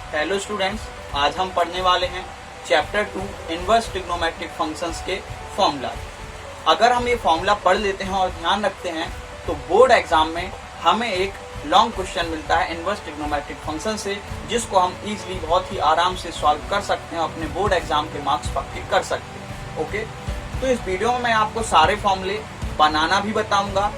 Hello students, आज हम पढ़ने वाले हैं चैप्टर 2 इनवर्स ट्रिग्नोमेट्रिक फंक्शंस के फॉर्मूला। अगर हम ये फॉर्मूला पढ़ लेते हैं और ध्यान रखते हैं तो बोर्ड एग्जाम में हमें एक लॉन्ग क्वेश्चन मिलता है इनवर्स ट्रिग्नोमेट्रिक फंक्शन से, जिसको हम इजीली बहुत ही आराम से सॉल्व कर सकते हैं, अपने बोर्ड एग्जाम के मार्क्स पक्के कर सकते हैं। ओके, तो इस वीडियो में मैं आपको सारे फॉर्मूले बनाना भी बताऊंगा,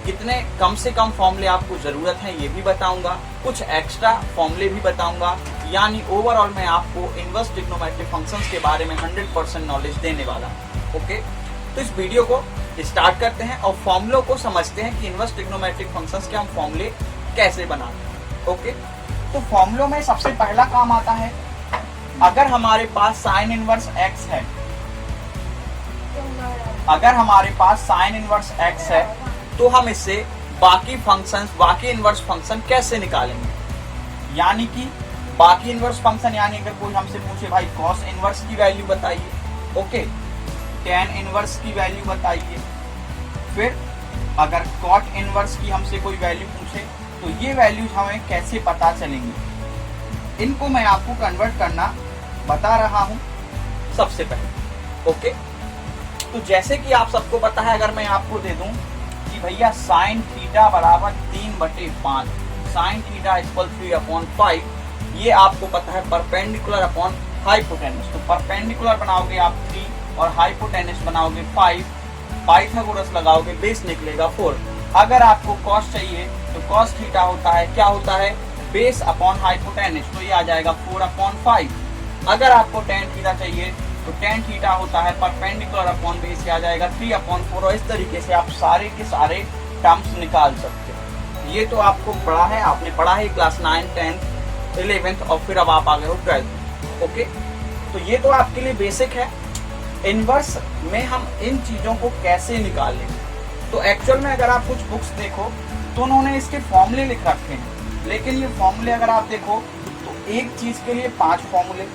कितने कम से कम फॉर्मूले आपको जरूरत है ये भी बताऊंगा, कुछ एक्स्ट्रा फॉर्मूले भी बताऊंगा। यानी ओवरऑल मैं आपको इनवर्स ट्रिग्नोमेट्रिक फंक्शंस के बारे में 100% नॉलेज देने वाला हूं। ओके, तो इस वीडियो को स्टार्ट करते हैं और फॉर्मूलों को समझते हैं कि इनवर्स ट्रिग्नोमेट्रिक फंक्शंस के हम फॉर्मूले कैसे बनाते हैं। ओके, तो फॉर्मूलों में सबसे पहला काम आता है, अगर हमारे पास साइन इनवर्स एक्स है, अगर हमारे पास साइन इनवर्स एक्स है तो हम इससे बाकी फंक्शंस, बाकी इनवर्स फंक्शन कैसे निकालेंगे। यानी कि बाकी इनवर्स फंक्शन, यानी अगर कोई हमसे पूछे भाई कॉस इनवर्स की वैल्यू बताइए, ओके, टेन इनवर्स की वैल्यू बताइए, फिर अगर कॉट इनवर्स की हमसे कोई वैल्यू पूछे तो ये वैल्यूज हमें कैसे पता चलेंगी, इनको मैं आपको कन्वर्ट करना बता रहा हूं सबसे पहले। ओके, तो जैसे कि आप सबको पता है, अगर मैं आपको दे दूं कि भैया साइन थीटा बराबर 3/5, साइन थीटा इक्वल 3/5, ये आपको पता है परपेंडिकुलर अपॉन हाइपोटेनस। तो परपेंडिकुलर बनाओगे आप 3 और हाइपोटेनस बनाओगे 5, पाइथागोरस लगाओगे, बेस निकलेगा 4। अगर आपको कॉस चाहिए तो कॉस थीटा होता है, क्या होता है, बेस अपॉन हाइपोटेनस, तो ये आ जाएगा 4/5। अगर आपको टेन थीटा चाहिए तो टेन थीटा होता है परपेंडिकुलर अपॉन बेस, आ जाएगा 3/4। और इस तरीके से आप सारे के सारे टर्म्स निकाल सकते हो। ये तो आपको पढ़ा है, आपने पढ़ा है क्लास 9, 10, 11 और फिर अब आप आ गए हो 12। ओके, तो ये तो आपके लिए बेसिक है। इनवर्स में हम इन चीजों को कैसे निकालेंगे, तो एक्चुअल में अगर आप कुछ बुक्स देखो तो उन्होंने इसके फॉर्मूले लिख रखे हैं, लेकिन ये फॉर्मूले अगर आप देखो तो एक चीज के लिए 5 फॉर्मूले,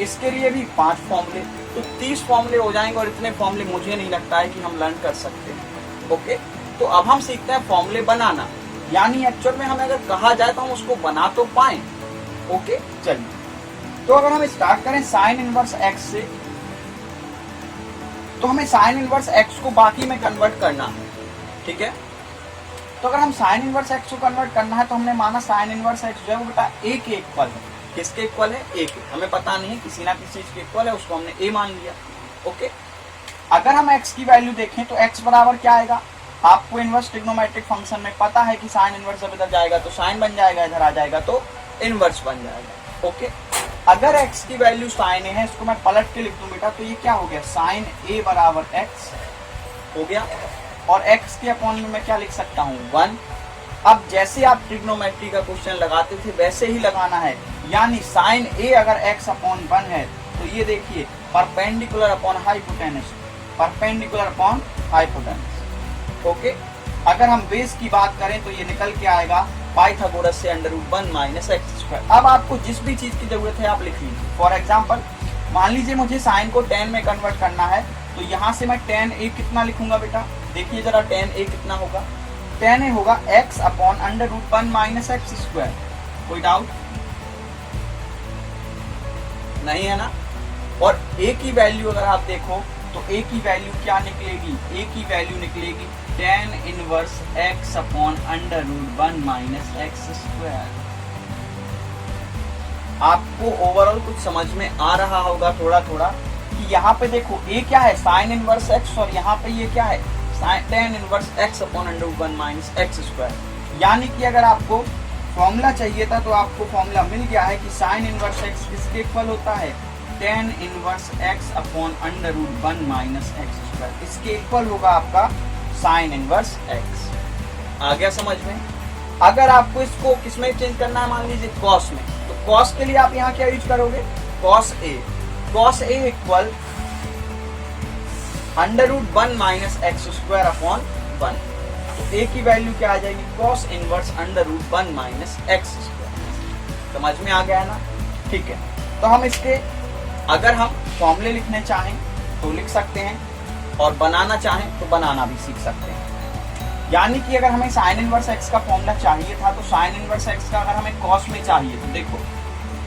इसके लिए भी 5 फॉर्मूले, तो 30 फॉर्मूले हो जाएंगे। और इतने फॉर्मूले मुझे नहीं लगता है कि हम लर्न कर सकते हैं। ओके, तो अब हम सीखते हैं फॉर्मूले बनाना, यानी एक्चुअल में हमें अगर कहा जाए तो हम उसको बना तो पाए। ओके, चलिए, तो अगर हम स्टार्ट करें साइन इनवर्स एक्स से, तो हमें साइन इनवर्स एक्स को बाकी में कन्वर्ट करना है। ठीक है, तो अगर हम साइन इनवर्स एक्स को कन्वर्ट करना है तो हमने माना साइन इनवर्स एक्स जो है वो बेटा ए के इक्वल है। किसके इक्वल है, ए के। हमें पता नहीं है, किसी ना किसी चीज के इक्वल है, उसको हमने ए मान लिया। ओके, अगर हम एक्स की वैल्यू देखें तो एक्स बराबर क्या आएगा, आपको इनवर्स ट्रिग्नोमेट्रिक फंक्शन में पता है कि साइन इनवर्स जब इधर जाएगा तो साइन बन जाएगा, इधर आ जाएगा तो इनवर्स बन जाएगा। ओके, अगर एक्स की वैल्यू साइन ए है, इसको मैं पलट के लिख दूं बेटा, तो ये क्या हो गया, साइन ए बराबर एक्स हो गया, और एक्स के अपॉन में मैं क्या लिख सकता हूँ, 1। अब जैसे आप ट्रिग्नोमेट्री का क्वेश्चन लगाते थे वैसे ही लगाना है, यानी साइन ए अगर x अपॉन 1 है तो ये देखिए perpendicular upon hypotenuse, perpendicular upon hypotenuse. Okay, अगर हम बेस की बात करें तो ये निकल के आएगा पाइथागोरस से √1 - x²। अब आपको जिस भी चीज की जरूरत है आप लिख लीजिए। फॉर एग्जाम्पल मान लीजिए मुझे साइन को tan में कन्वर्ट करना है, तो यहाँ से मैं tan a कितना लिखूंगा बेटा, देखिए जरा tan a कितना होगा, tan a होगा x अपॉन √1 - x²। कोई डाउट नहीं है ना। और a की वैल्यू अगर आप देखो तो a की वैल्यू क्या निकलेगी, a की वैल्यू निकलेगी tan inverse x upon √1 - x²। आपको ओवरऑल कुछ समझ में आ रहा होगा थोड़ा थोड़ा कि यहाँ पे देखो a क्या है, साइन इनवर्स x, और यहाँ पे ये क्या है, tan inverse x upon √1 - x²। यानी कि अगर आपको फॉर्मूला चाहिए था तो आपको फॉर्मूला मिल गया है कि साइन इनवर्स x किसके इक्वल होता है, tan inverse x upon √1 - x²। इसके इक्वल होगा आपका साइन इनवर्स x। आ गया समझ में। अगर आपको इसको किसमें चेंज करना है, मान लीजिए कॉस में, तो कॉस के लिए आप यहाँ क्या यूज करोगे, cos a, cos a equal √1 - x² upon 1। तो a की वैल्यू क्या आ जाएगी, cos इनवर्स √1 - x²। समझ में आ गया है ना। ठीक है, तो हम इसके अगर हम फॉर्मूले लिखने चाहें तो लिख सकते हैं, और बनाना चाहें तो बनाना भी सीख सकते हैं। यानी कि अगर हमें साइन इनवर्स एक्स का फॉर्मूला चाहिए था तो साइन इनवर्स एक्स का अगर हमें कॉस में चाहिए तो देखो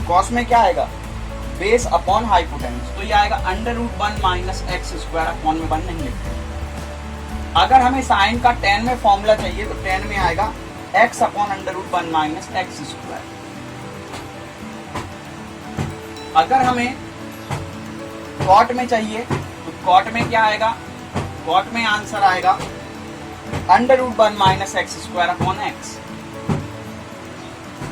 कॉस में क्या आएगा, बेस अपॉन हाइपोटेन्यूस, तो ये आएगा under root 1 minus x square, upon में 1 नहीं लिखते। अगर हमें साइन का tan में फॉर्मूला चाहिए तो tan में आएगा x upon under root 1 minus x square. अगर हमें कॉट में चाहिए तो कॉट में क्या आएगा, कॉट में आंसर आएगा under root 1 minus x square upon x.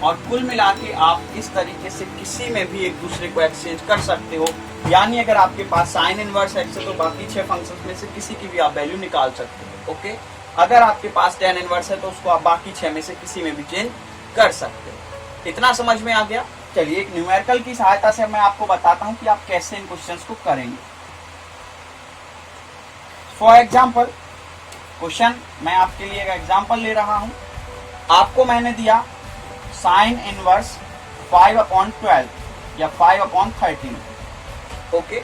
और कुल मिला के आप इस तरीके से किसी में भी एक दूसरे को एक्सचेंज कर सकते हो। यानी अगर आपके पास साइन इनवर्स एक्स है तो बाकी 6 फंक्शंस में से किसी की भी आप वैल्यू निकाल सकते हो। ओके, अगर आपके पास tan इनवर्स है तो उसको आप बाकी 6 में से किसी में भी चेंज कर सकते हो। इतना समझ में आ गया। चलिए एक न्यूमेरिकल की सहायता से मैं आपको बताता हूं कि आप कैसे इन क्वेश्चंस को करेंगे। फॉर एग्जाम्पल क्वेश्चन, मैं आपके लिए एक एग्जाम्पल ले रहा हूं। आपको मैंने दिया साइन इनवर्स 5/12 या 5/13। ओके,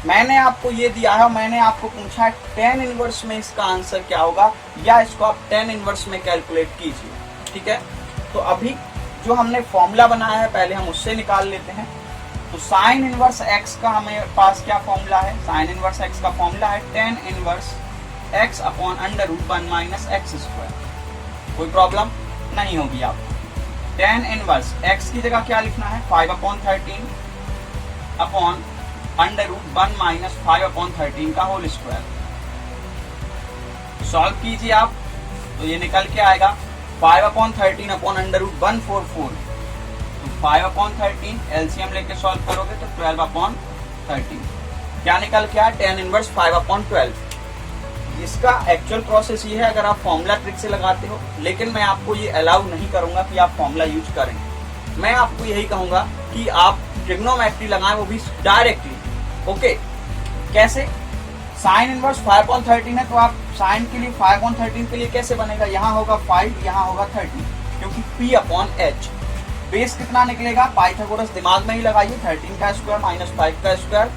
मैंने आपको ये दिया है और मैंने आपको पूछा है tan इनवर्स में इसका आंसर क्या होगा, या इसको आप tan इनवर्स में कैलकुलेट कीजिए। ठीक है, तो अभी जो हमने फॉर्मूला बनाया है पहले हम उससे निकाल लेते हैं। तो साइन इनवर्स x का हमें पास क्या फॉर्मूला है, साइन इनवर्स x का फॉर्मूला है tan inverse x upon under root 1 minus x square. कोई प्रॉब्लम नहीं होगी आपको। tan इनवर्स x की जगह क्या लिखना है, 5/13 अपॉन अंडर रूट 1 माइनस 5/13 का होल स्क्वायर। सॉल्व कीजिए आप तो ये निकल के आएगा 5/13 अपॉन अंडर रूट 144। तो 5/13 एलसीएम लेके सॉल्व करोगे तो 12/13 क्या निकल के आया, tan इनवर्स 5/12। इसका एक्चुअल प्रोसेस ये है, अगर आप फॉर्मूला ट्रिक से लगाते हो, लेकिन मैं आपको ये अलाउ नहीं करूंगा कि आप फॉर्मूला यूज करें। मैं आपको यही कहूंगा कि आप ट्रिग्नोमेट्री लगाएं, वो भी डायरेक्टली। ओके, कैसे, साइन इनवर्स 5/13 है तो आप साइन के लिए 5/13 के लिए कैसे बनेगा, यहाँ होगा 5, यहाँ होगा 30, क्योंकि P/H। बेस कितना निकलेगा, पाइथागोरस दिमाग में ही लगाइए, 13 का स्क्वायर माइनस 5 का स्क्वायर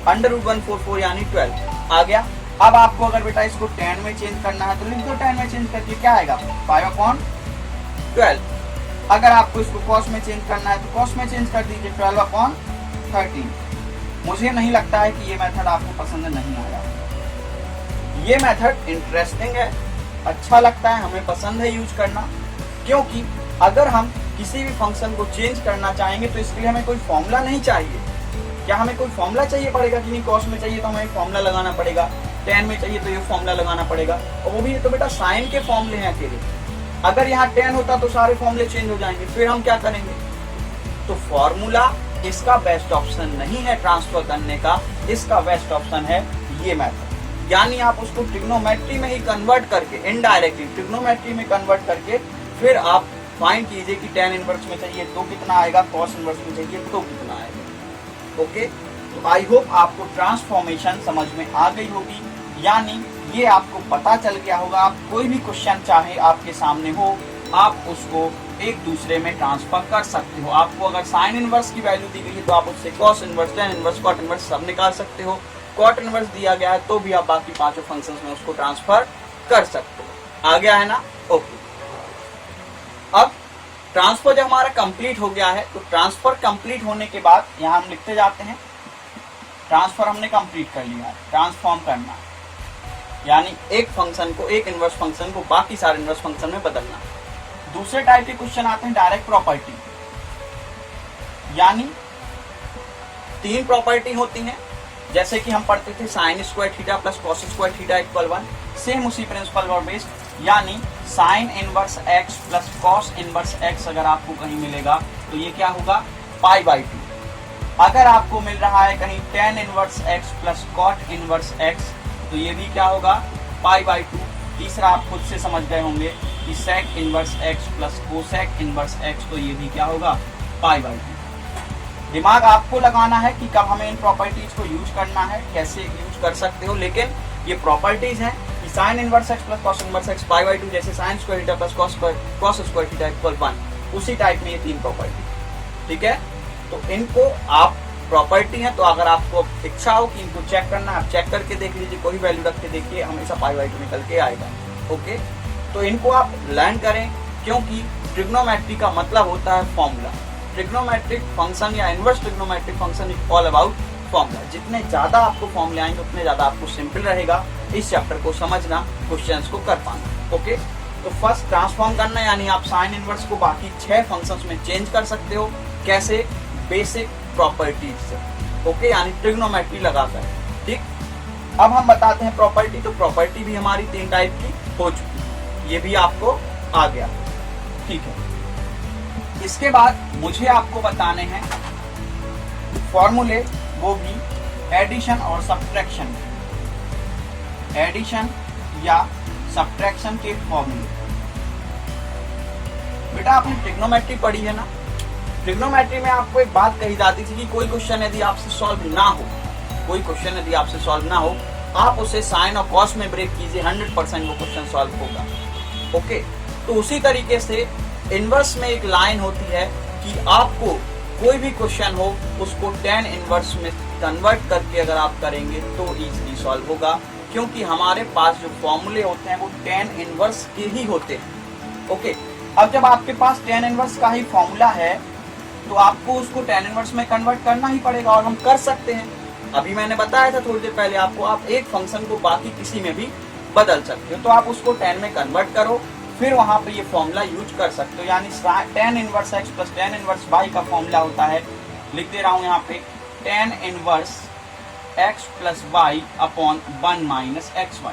अंडर रूट 144 यानी 12 आ गया। अब आपको अगर बेटा इसको tan में चेंज करना है तो लिख दो, tan में चेंज करके क्या आएगा 5/12। अगर आपको इसको cos में चेंज करना है तो cos में चेंज कर दीजिए 12/13। मुझे नहीं लगता है कि ये मेथड आपको पसंद नहीं आया। ये मेथड इंटरेस्टिंग है, अच्छा लगता है, हमें पसंद है यूज करना, क्योंकि अगर हम किसी भी फंक्शन को चेंज करना चाहेंगे तो इसके लिए हमें कोई फॉर्मूला नहीं चाहिए। क्या हमें कोई फॉर्मूला चाहिए पड़ेगा कि नहीं, cos में चाहिए तो हमें फॉर्मूला लगाना पड़ेगा, tan में चाहिए तो ये फॉर्मूला लगाना पड़ेगा, और वो भी तो बेटा साइन के फॉर्मूले हैं अकेले। अगर यहाँ tan होता तो सारे फॉर्मूले चेंज हो जाएंगे, फिर हम क्या करेंगे। तो फॉर्मूला इसका बेस्ट ऑप्शन नहीं है ट्रांसफर करने का, इसका बेस्ट ऑप्शन है ये मेथड। यानी आप उसको ट्रिग्नोमेट्री में ही कन्वर्ट करके, इनडायरेक्टली ट्रिग्नोमेट्री में कन्वर्ट करके फिर आप फाइंड कीजिए कि tan इनवर्स में चाहिए तो कितना आएगा, cos इनवर्स में चाहिए तो कितना आएगा। ओके, तो आई होप आपको ट्रांसफॉर्मेशन समझ में आ गई होगी, यानी ये आपको पता चल गया होगा। आप कोई भी क्वेश्चन चाहे आपके सामने हो, आप उसको एक दूसरे में ट्रांसफर कर सकते हो। आपको अगर साइन इनवर्स की वैल्यू दी गई है तो आप उससे cos inverse, tan inverse, cot inverse सब निकाल सकते हो। cot इनवर्स दिया गया है तो भी आप बाकी 5 फंक्शंस में उसको ट्रांसफर कर सकते हो। आ गया है ना। ओके, अब ट्रांसफर जब हमारा कंप्लीट हो गया है तो ट्रांसफर कंप्लीट होने के बाद यहाँ हम लिखते जाते हैं, ट्रांसफर हमने कंप्लीट कर लिया है। ट्रांसफॉर्म करना यानी एक फंक्शन को, एक इनवर्स फंक्शन को बाकी सारे इनवर्स फंक्शन में बदलना। दूसरे टाइप के क्वेश्चन आते हैं डायरेक्ट प्रॉपर्टी, यानी 3 प्रॉपर्टी होती हैं। जैसे कि हम पढ़ते थे sign square theta plus cos square theta equal 1, same उसी प्रिंसिपल और बेस्ड, यानी sign inverse x plus cos inverse x अगर आपको कहीं मिलेगा तो ये क्या होगा π/2। अगर आपको मिल रहा है कहीं tan inverse x plus cot inverse x तो ये भी क्या होगा π/2। तीसरा आप खुद से समझ गए होंगे कि sec inverse x plus cosec inverse x तो ये भी क्या होगा π/2। दिमाग आपको लगाना है कि कब हमें इन प्रॉपर्टीज को यूज करना है, कैसे यूज कर सकते हो, लेकिन ये प्रॉपर्टीज हैं कि sine inverse x plus cos inverse x π/2, जैसे sine square theta plus cos square theta equal 1, उसी टाइप में ये 3 प्रॉपर्टी। ठीक है, तो इनको आप प्रॉपर्टी है, तो अगर आपको इच्छा हो कि इनको चेक करना है, आप चेक करके देख लीजिए, कोई वैल्यू रख के देखिए, हमेशा π/2 निकल के आएगा। ओके, तो इनको आप लर्न करें, क्योंकि ट्रिग्नोमेट्री का मतलब होता है फॉर्मूला। ट्रिग्नोमेट्रिक फंक्शन या inverse trigonometric function is all about formula. जितने ज्यादा आपको फॉर्मूले आएंगे उतने ज्यादा आपको सिंपल रहेगा इस चैप्टर को समझना, क्वेश्चंस को कर पाना। ओके, तो फर्स्ट ट्रांसफॉर्म करना, यानी आप साइन इनवर्स को बाकी 6 फंक्शंस में चेंज कर सकते हो। कैसे? बेसिक प्रॉपर्टीज से। ओके, यानी ट्रिग्नोमेट्री लगाकर। ठीक, अब हम बताते हैं प्रॉपर्टी। तो प्रॉपर्टी भी हमारी 3 टाइप की हो चुकी है, ये भी आपको आ गया। ठीक है, इसके बाद मुझे आपको बताने हैं फॉर्मूले, वो भी एडिशन और सब्ट्रैक्शन, एडिशन या सब्ट्रैक्शन के फॉर्मूले। बेटा आपने ट्रिग्नोमेट्री पढ़ी है ना? ट्रिग्नोमेट्री में आपको एक बात कही जाती थी कि कोई क्वेश्चन यदि आपसे सॉल्व ना हो, कोई क्वेश्चन यदि आपसे सॉल्व ना हो, आप उसे साइन और कॉस में ब्रेक कीजिए, 100% वो क्वेश्चन सॉल्व होगा। ओके, तो उसी तरीके से इनवर्स में एक लाइन होती है कि आपको कोई भी क्वेश्चन हो उसको tan इनवर्स में कन्वर्ट करके अगर आप करेंगे तो इजीली सॉल्व होगा, क्योंकि हमारे पास जो फॉर्मूले होते हैं वो tan इनवर्स के ही होते हैं। ओके, अब जब आपके पास tan इनवर्स का ही फॉर्मूला है तो आपको उसको tan इनवर्स में कन्वर्ट करना ही पड़ेगा, और हम कर सकते हैं। अभी मैंने बताया था थोड़ी देर पहले आपको, आप एक फंक्शन को बाकी किसी में भी बदल सकते हो। तो आप उसको tan में कन्वर्ट करो, फिर वहां पे ये फॉर्मूला यूज कर सकते हो। यानी tan inverse x plus tan inverse y का फॉर्मूला होता है, लिख दे रहा हूं यहाँ पे, tan inverse x plus y upon 1 minus xy।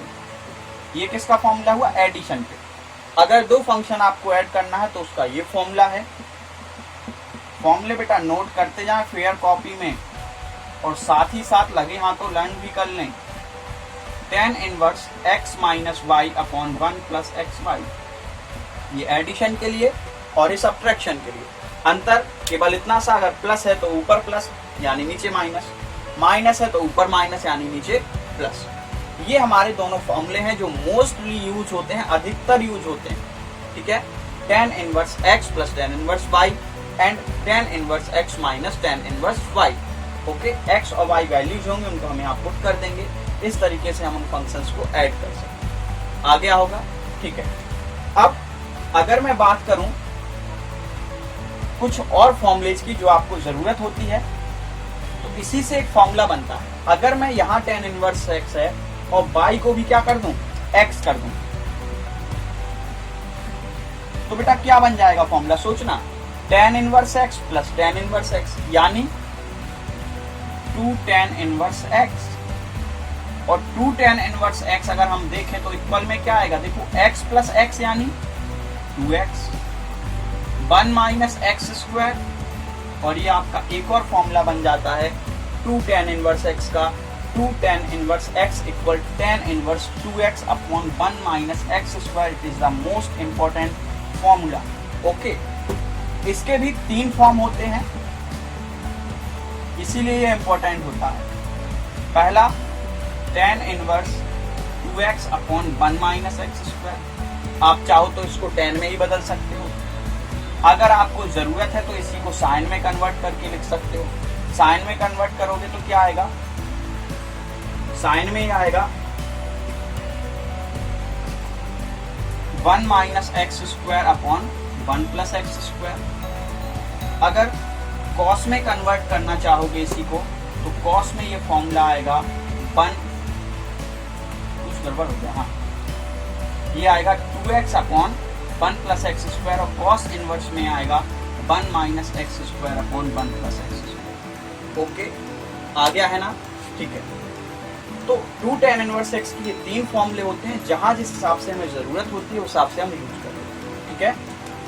ये किसका फॉर्मूला हुआ? एडिशन पे। अगर 2 फंक्शन आपको ऐड करना है तो उसका ये फॉर्मूला है। फॉर्मूले बेटा नोट करते जाएं फेयर कॉपी में, और साथ ही साथ लगे हाथों लर्न भी कर लें। tan inverse x minus y upon 1 plus xy, ये एडिशन के लिए और ये सब्ट्रैक्शन के लिए। अंतर केवल इतना सा, अगर प्लस है तो ऊपर प्लस यानी नीचे माइनस, माइनस है तो ऊपर माइनस यानी नीचे प्लस। ये हमारे दोनों फॉर्मूले हैं जो मोस्टली यूज होते हैं, अधिकतर यूज होते हैं। ठीक है, tan inverse x plus tan inverse y and tan inverse x minus tan inverse y। Okay, x और y वैल्यूज होंगे, उनको हम यहाँ पुट कर देंगे। इस तरीके से हम उन फंक्शंस को ऐड कर सकते हैं। आ गया होगा? ठीक है, अब अगर मैं बात करूं कुछ और फॉर्मूलेज की जो आपको जरूरत होती है, तो इसी से एक फॉर्मूला बनता है। अगर मैं यहाँ tan इनवर्स x है और y को भी क्या कर दूं? x कर दूं, तो बेटा क्या बन जाएगा फॉर्मूला? सोचना, tan inverse x plus tan inverse x यानी 2 tan इनवर्स x, और 2 tan इनवर्स x अगर हम देखें तो इक्वल में क्या आएगा? देखो, x प्लस x यानी 2x, 1 माइनस एक्स स्क्वायर, और ये आपका एक और फॉर्मूला बन जाता है 2 tan इनवर्स x का। 2 tan inverse x equal tan inverse 2x upon 1 minus x square. It is the most important formula. Okay, इसके भी 3 फॉर्म होते हैं, इसीलिए ये इंपॉर्टेंट होता है। पहला tan inverse 2x upon 1 minus x square. आप चाहो तो इसको tan में ही बदल सकते हो, अगर आपको जरूरत है तो इसी को साइन में कन्वर्ट करके लिख सकते हो। साइन में कन्वर्ट करोगे तो क्या आएगा? साइन में ही आएगा 1 minus x square upon 1 plus x square. अगर कॉस में कन्वर्ट करना चाहोगे इसी को, तो कॉस में ये फॉर्मूला आएगा 1, कुछ गड़बड़ हो गया, हाँ, ये आएगा 2x upon 1 plus x square, और कॉस इनवर्स में आएगा 1 minus x square upon 1 plus x square. Okay, आ गया है ना? ठीक है, तो 2 tan इनवर्स x की ये 3 फॉर्मूले होते हैं, जहां जिस हिसाब से हमें जरूरत होती है उस हिसाब से हम यूज करेंगे। ठीक है,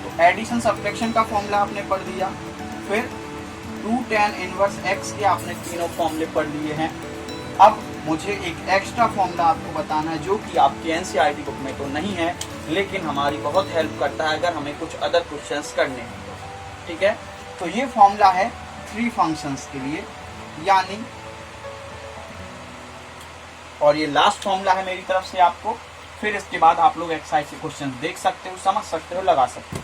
तो एडिशन सब्ट्रैक्शन का फॉर्मूला आपने पढ़ लिया, फिर 2 tan इनवर्स x के आपने तीनों फॉर्मूले पढ़ लिए हैं। अब मुझे एक एक्स्ट्रा फॉर्मूला आपको बताना है जो कि आपके एनसीईआरटी बुक में तो नहीं है, लेकिन हमारी बहुत हेल्प करता है अगर हमें कुछ अदर क्वेश्चंस करने हैं। ठीक है, तो ये फॉर्मूला है 3 फंक्शंस के लिए, यानी, और ये लास्ट फॉर्मूला है मेरी तरफ से आपको। फिर इसके बाद आप लोग एक्सरसाइज के क्वेश्चन देख सकते हो, समझ सकते हो, लगा सकते हो।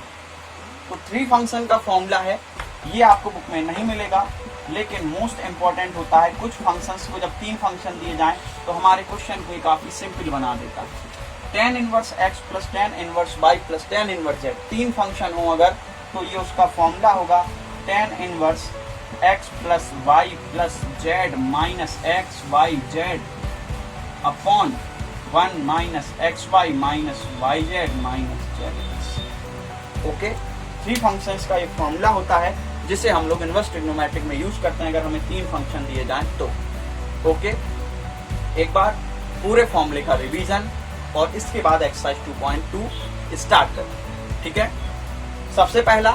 तो 3 फंक्शन का फॉर्मूला है, ये आपको बुक में नहीं मिलेगा, लेकिन मोस्ट इंपॉर्टेंट होता है। कुछ फंक्शंस को जब 3 फंक्शन दिए जाएं तो हमारे क्वेश्चन को काफी सिंपल बना देता है। tan inverse x plus tan inverse y plus tan inverse z, 3 function हो अगर, तो ये उसका फॉर्मूला होगा। tan inverse x plus y plus z minus x y z upon 1 minus x y minus y z minus z. Okay, 3 functions का एक formula होता है जिसे हम लोग इनवर्स ट्रिग्नोमेट्रिक में यूज करते हैं अगर हमें 3 फंक्शन दिए जाएं तो। ओके, एक बार पूरे फॉर्मूले का रिवीजन और इसके बाद एक्सरसाइज 2.2 स्टार्ट करें। ठीक है, सबसे पहला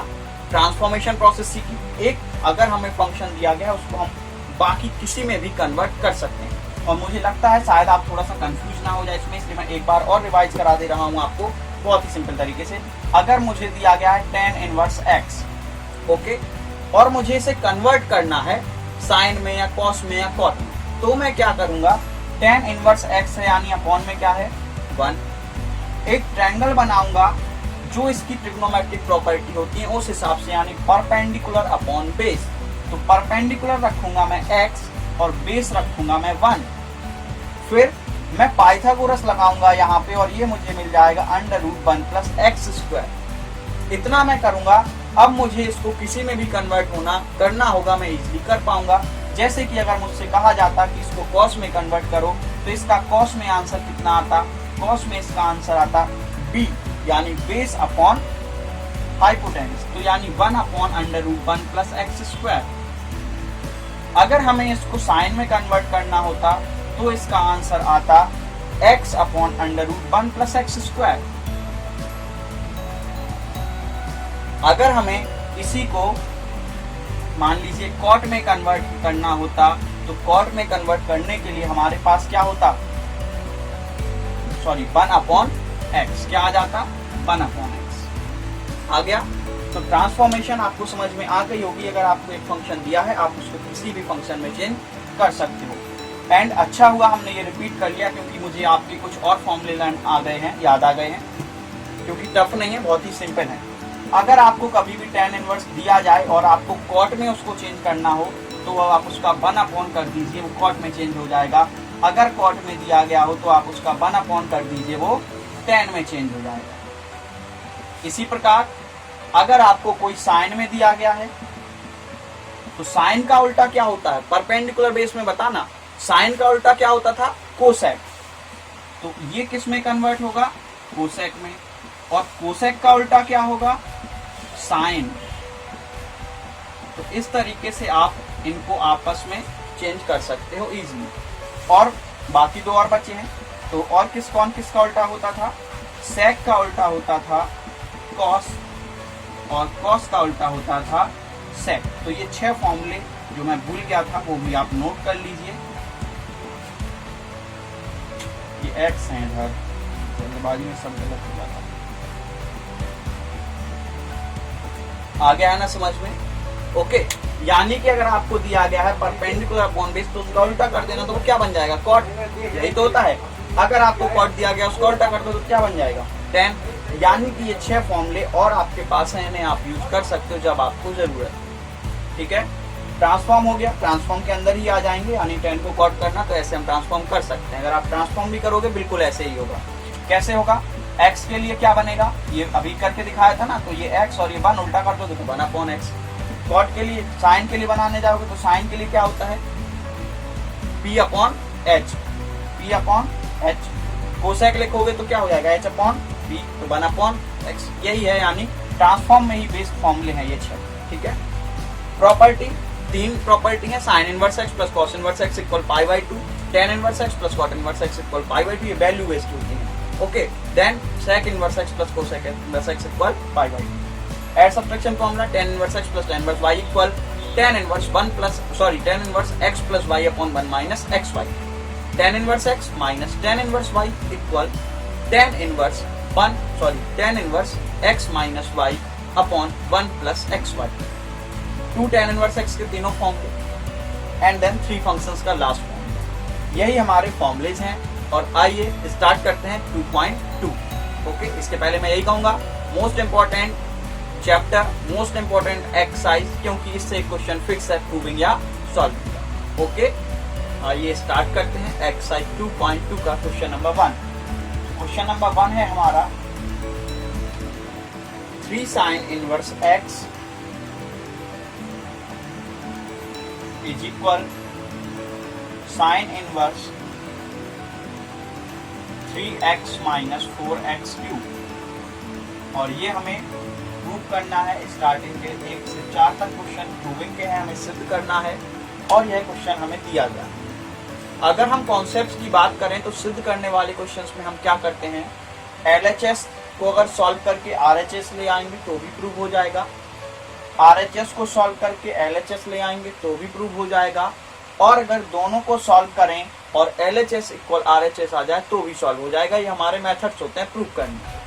ट्रांसफॉर्मेशन प्रोसेस सीखी। एक, अगर हमें फंक्शन दिया गया उसको हम बाकी किसी में भी कन्वर्ट कर सकते हैं। और मुझे लगता है शायद आप थोड़ा सा कंफ्यूज ना हो जाए इसमें, इसलिए मैं एक बार और रिवाइज करा दे रहा हूं आपको बहुत ही सिंपल तरीके से। अगर मुझे दिया गया है tan इनवर्स x, ओके, और मुझे इसे कन्वर्ट करना है साइन में या कॉस में या कॉट में, तो मैं क्या करूंगा, tan इनवर्स x है यानी अपॉन में क्या है 1, एक ट्रायंगल बनाऊंगा जो इसकी ट्रिग्नोमेट्रिक प्रॉपर्टी होती है उस हिसाब से, यानी परपेंडिकुलर अपॉन बेस। तो परपेंडिकुलर रखूंगा मैं x और बेस रखूंगा मैं 1। फिर मैं पाइथागोरस लगाऊंगा यहाँ पे और ये मुझे मिल जाएगा √1 प्लस एक्स स्क्वायर। इतना मैं करूंगा। अब मुझे इसको किसी में भी कन्वर्ट करना होगा, मैं इजीली कर पाऊंगा। जैसे कि अगर मुझसे कहा जाता कि इसको कॉस में कन्वर्ट करो तो इसका कॉस में आंसर कितना आता, कॉस में इसका आंसर आता b, यानी बेस अपॉन हाइपोटेन्यूस, तो यानी 1 अपॉन √1 प्लस एक्स स्क्वायर। अगर हमें इसको साइन में कन्वर्ट करना होता तो इसका आंसर आता x upon √1 plus x square. अगर हमें इसी को मान लीजिए कॉट में कन्वर्ट करना होता तो कॉट में कन्वर्ट करने के लिए हमारे पास क्या होता, 1 अपॉन एक्स, क्या आ जाता 1 अपॉन एक्स आ गया। तो ट्रांसफॉर्मेशन आपको समझ में आ गई होगी। अगर आपको एक फंक्शन दिया है आप उसको किसी भी फंक्शन में चेंज कर सकते हो। एंड अच्छा हुआ हमने ये रिपीट कर लिया क्योंकि मुझे आपके कुछ और फॉर्मूले आ गए हैं, याद आ गए हैं, क्योंकि टफ नहीं है, बहुत ही सिंपल है। अगर आपको कभी भी tan इनवर्स दिया जाए और आपको कॉट में उसको चेंज करना हो तो आप उसका 1 अपॉन कर दीजिए, वो कॉट में चेंज हो जाएगा। अगर कॉट में दिया गया हो तो आप उसका 1 अपॉन कर दीजिए, वो tan में चेंज हो जाएगा। इसी प्रकार अगर आपको कोई साइन में दिया गया है तो साइन का उल्टा क्या होता है, परपेंडिकुलर बेस में बताना, साइन का उल्टा क्या होता था, कोसेक। तो ये किस में कन्वर्ट होगा, कोसेक में। और कोसेक का उल्टा क्या होगा, साइन। तो इस तरीके से आप इनको आपस में चेंज कर सकते हो इजीली। और बाकी 2 और बचे हैं, तो और किसका उल्टा होता था, सेक का उल्टा होता था कॉस, और कॉस का उल्टा होता था सेक। तो ये 6 फॉर्मूले जो मैं भूल गया था वो भी आप नोट कर लीजिए। ये एक्स है इधर, जल्दबाजी में सब गलत हो जाता, आ गया है ना समझ में। ओके, यानी कि अगर आपको दिया गया है परपेंडिकुलर अपॉन बेस तो उसका उल्टा कर देना, तो वो क्या बन जाएगा, कॉट। यही तो होता है। अगर आपको कॉट दिया गया उसका उल्टा कर दो तो क्या बन जाएगा, tan। यानी कि ये 6 फॉर्मूले और आपके पास है, इन्हें आप यूज कर सकते हो जब आपको जरूरत। ठीक है, ट्रांसफॉर्म हो गया, ट्रांसफॉर्म के अंदर ही आ जाएंगे, यानी tan को कॉट करना, तो ऐसे हम ट्रांसफॉर्म कर सकते हैं। अगर आप ट्रांसफॉर्म भी करोगे बिल्कुल ऐसे ही होगा। कैसे होगा, x के लिए क्या बनेगा, ये अभी करके दिखाया था ना, तो ये x और ये 1 उल्टा कर दोगे तो 1 अपॉन एक्स। कॉट के लिए, साइन के लिए बनाने जाओगे तो साइन के लिए क्या होता है, p upon h, p upon h। Cosec लिखोगे तो क्या हो जाएगा, h अपॉन p, तो 1 अपॉन x। यही है, यानी ट्रांसफॉर्म में ही बेस्ड फॉर्मूले हैं ये 6। ठीक है, प्रॉपर्टी, 3 प्रॉपर्टी है, sine inverse x plus cos inverse x equal π/2, tan inverse x plus cot inverse x equal π/2, ये वैल्यू बेस्ड होती है। Okay, then sec inverse x plus cosec inverse x equal π/2। Add subtraction formula, tan inverse x plus tan inverse y equal tan inverse x plus y upon 1 minus xy। tan inverse x minus tan inverse y equal tan inverse x minus y upon 1 plus xy। 2 tan inverse x के तीनों फॉर्मूले and then 3 functions का last formula. यही हमारे formulas हैं और आइए start करते हैं 2.2। ओके, इसके पहले मैं यही कहूंगा, most important chapter, most important exercise, क्योंकि इससे क्वेश्चन फिक्स है प्रूविंग या सॉल्विंग का। ओके, आइए स्टार्ट करते हैं एक्सरसाइज 2.2 का क्वेश्चन नंबर 1। क्वेश्चन नंबर 1 है हमारा 3 sin inverse x is equal sine inverse 3x minus 4x cube. और ये हमें प्रूव करना है। स्टार्टिंग के 1 से 4 तक क्वेश्चन प्रूविंग के हैं, हमें सिद्ध करना है और यह क्वेश्चन हमें दिया गया। अगर हम कॉन्सेप्ट्स की बात करें तो सिद्ध करने वाले क्वेश्चंस में हम क्या करते हैं, LHS को अगर सॉल्व करके RHS ले आएंगे तो भी प्रूव हो जाएगा, RHS को सॉल्व करके LHS ले आएंगे तो भी प्रूव हो जाएगा, और अगर दोनों को सॉल्व करें और LHS इक्वल RHS आ जाए तो भी सॉल्व हो जाएगा। ये हमारे मेथड्स होते हैं प्रूव करने के।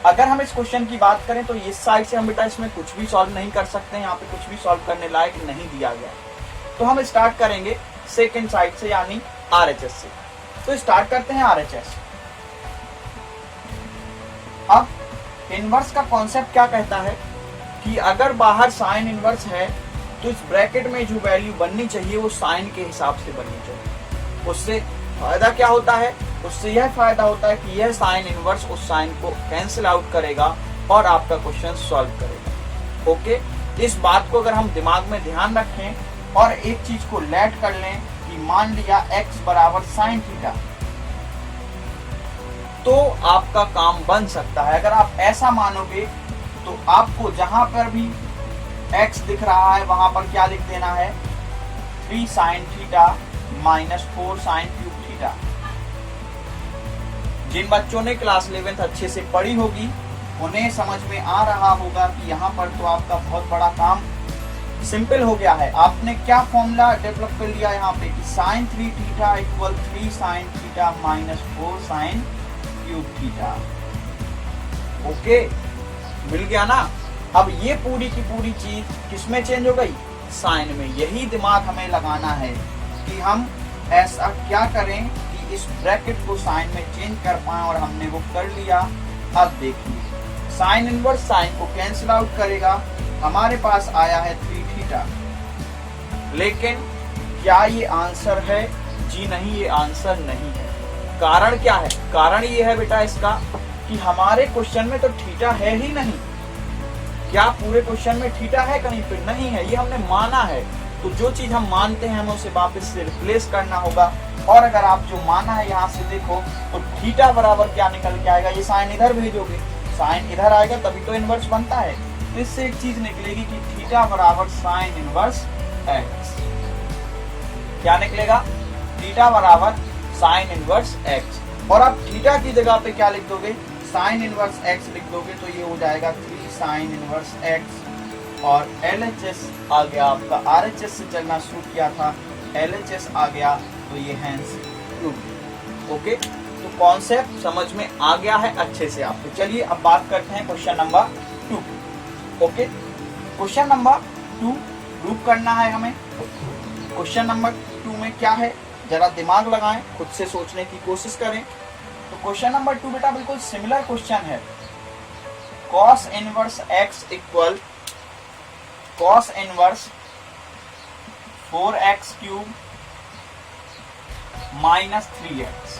अगर हम इस क्वेश्चन की बात करें तो इस साइड से हम बेटा इसमें कुछ भी सॉल्व नहीं कर सकते, यहाँ पे कुछ भी सॉल्व करने लायक नहीं दिया गया। तो हम स्टार्ट करेंगे सेकेंड साइड से यानी RHS से। तो स्टार्ट करते हैं RHS। अब इनवर्स का कॉन्सेप्ट क्या कहता है कि अगर बाहर साइन इनवर्स है तो इस ब्रैकेट में जो वैल्यू बननी चाहिए वो साइन के हिसाब से बननी चाहिए। उससे फायदा क्या होता है, उससे यह फायदा होता है कि यह साइन इनवर्स उस साइन को कैंसिल आउट करेगा और आपका क्वेश्चन सॉल्व करेगा। ओके, इस बात को अगर हम दिमाग में ध्यान रखें और एक चीज को लेट कर लें कि मान लिया x बराबर साइन थीटा, तो आपका काम बन सकता है। अगर आप ऐसा मानोगे तो आपको जहां पर भी x दिख रहा है वहां पर क्या लिख देना है, 3 sine theta minus 4 sine cube theta. जिन बच्चों ने क्लास 11th अच्छे से पढ़ी होगी उन्हें समझ में आ रहा होगा कि यहाँ पर तो आपका बहुत बड़ा काम सिंपल हो गया है। आपने क्या फॉर्मूला डेवलप कर लिया यहाँ पे कि sine 3 theta equal 3 sine theta minus 4 sine cube theta. Okay, मिल गया ना। अब ये पूरी की पूरी चीज किसमें चेंज हो गई, साइन में। यही दिमाग हमें लगाना है कि हम ऐसा क्या करें कि इस ब्रैकेट को साइन में चेंज कर पाए, और हमने वो कर लिया। अब देखिए साइन इनवर्स साइन को कैंसिल आउट करेगा, हमारे पास आया है 3 थीटा। लेकिन क्या ये आंसर है, जी नहीं, ये आंसर नहीं है। कारण क्या है, कारण ये है बेटा इसका कि हमारे क्वेश्चन में तो थीटा है ही नहीं। क्या पूरे क्वेश्चन में थीटा है, कहीं पे नहीं है, ये हमने माना है। तो जो चीज हम मानते हैं हमें उसे वापस से रिप्लेस करना होगा। और अगर आप जो माना है यहाँ से देखो तो थीटा बराबर क्या निकल के आएगा, ये साइन इधर भेजोगे, साइन इधर आएगा तभी तो इनवर्स बनता है। तो इससे एक चीज निकलेगी कि थीटा बराबर साइन इनवर्स एक्स। क्या निकलेगा, थीटा बराबर साइन इनवर्स एक्स। और आप थीटा की जगह पे क्या लिख दोगे, साइन इनवर्स एक्स लिख दोगे, तो ये हो जाएगा 3 साइन इनवर्स एक्स। और LHS आ गया आपका, RHS से चलना शुरू किया था, LHS आ गया, तो ये हैंस प्रूव। ओके, तो कॉन्सेप्ट समझ में आ गया है अच्छे से आपको। चलिए अब बात करते हैं question number 2। Okay, question number 2 prove करना है हमें। क्वेश्चन नंबर 2 में क्या है, जरा दिमाग लगाएं, खुद से सोचने की कोशिश करें। तो क्वेश्चन नंबर 2 बेटा बिल्कुल सिमिलर क्वेश्चन है। cos inverse x equal cos inverse 4x cube minus 3x।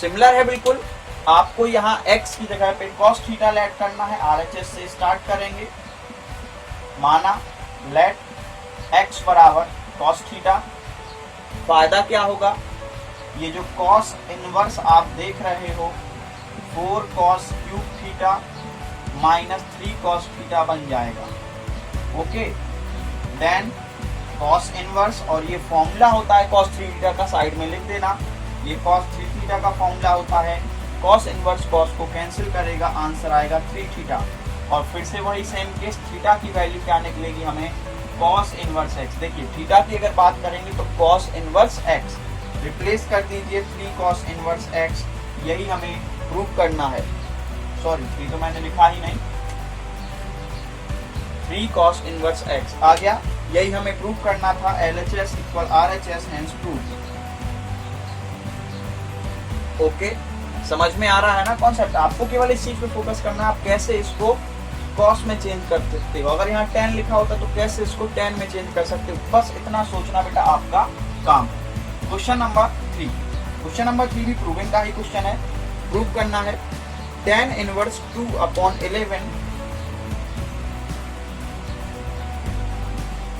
Similar है बिल्कुल। आपको यहाँ x की जगह पे cos थीटा लेट करना है। RHS से स्टार्ट करेंगे, माना लेट x बराबर cos थीटा। फायदा क्या होगा, ये जो cos इनवर्स आप देख रहे हो 4 cos cube theta minus 3 cos theta बन जाएगा। ओके, देन cos इनवर्स, और ये फॉर्मूला होता है cos 3 थीटा का, साइड में लिख देना, ये cos 3 थीटा का फॉर्मूला होता है। cos इनवर्स cos को कैंसिल करेगा, आंसर आएगा 3 थीटा। और फिर से वही सेम केस, थीटा की वैल्यू क्या निकलेगी हमें, cos इनवर्स x। देखिए थीटा की अगर बात करेंगे तो cos इनवर्स x रिप्लेस कर दीजिए 3 cos इनवर्स x, यही हमें प्रूव करना है। सॉरी, 3 तो मैंने लिखा ही नहीं, 3 cos इनवर्स x आ गया, यही हमें प्रूव करना था। LHS equal RHS hence prove. Okay, समझ में आ रहा है ना कॉन्सेप्ट। आपको केवल इस चीज पे फोकस करना है, आप कैसे इसको cos में चेंज कर सकते हो। अगर यहाँ 10 लिखा होता तो कैसे इसको 10 में चेंज कर सकते हो, बस इतना सोचना बेटा आपका काम। क्वेश्चन नंबर 3, क्वेश्चन नंबर 3 भी प्रूविंग का ही क्वेश्चन है। प्रूव करना है tan inverse 2/11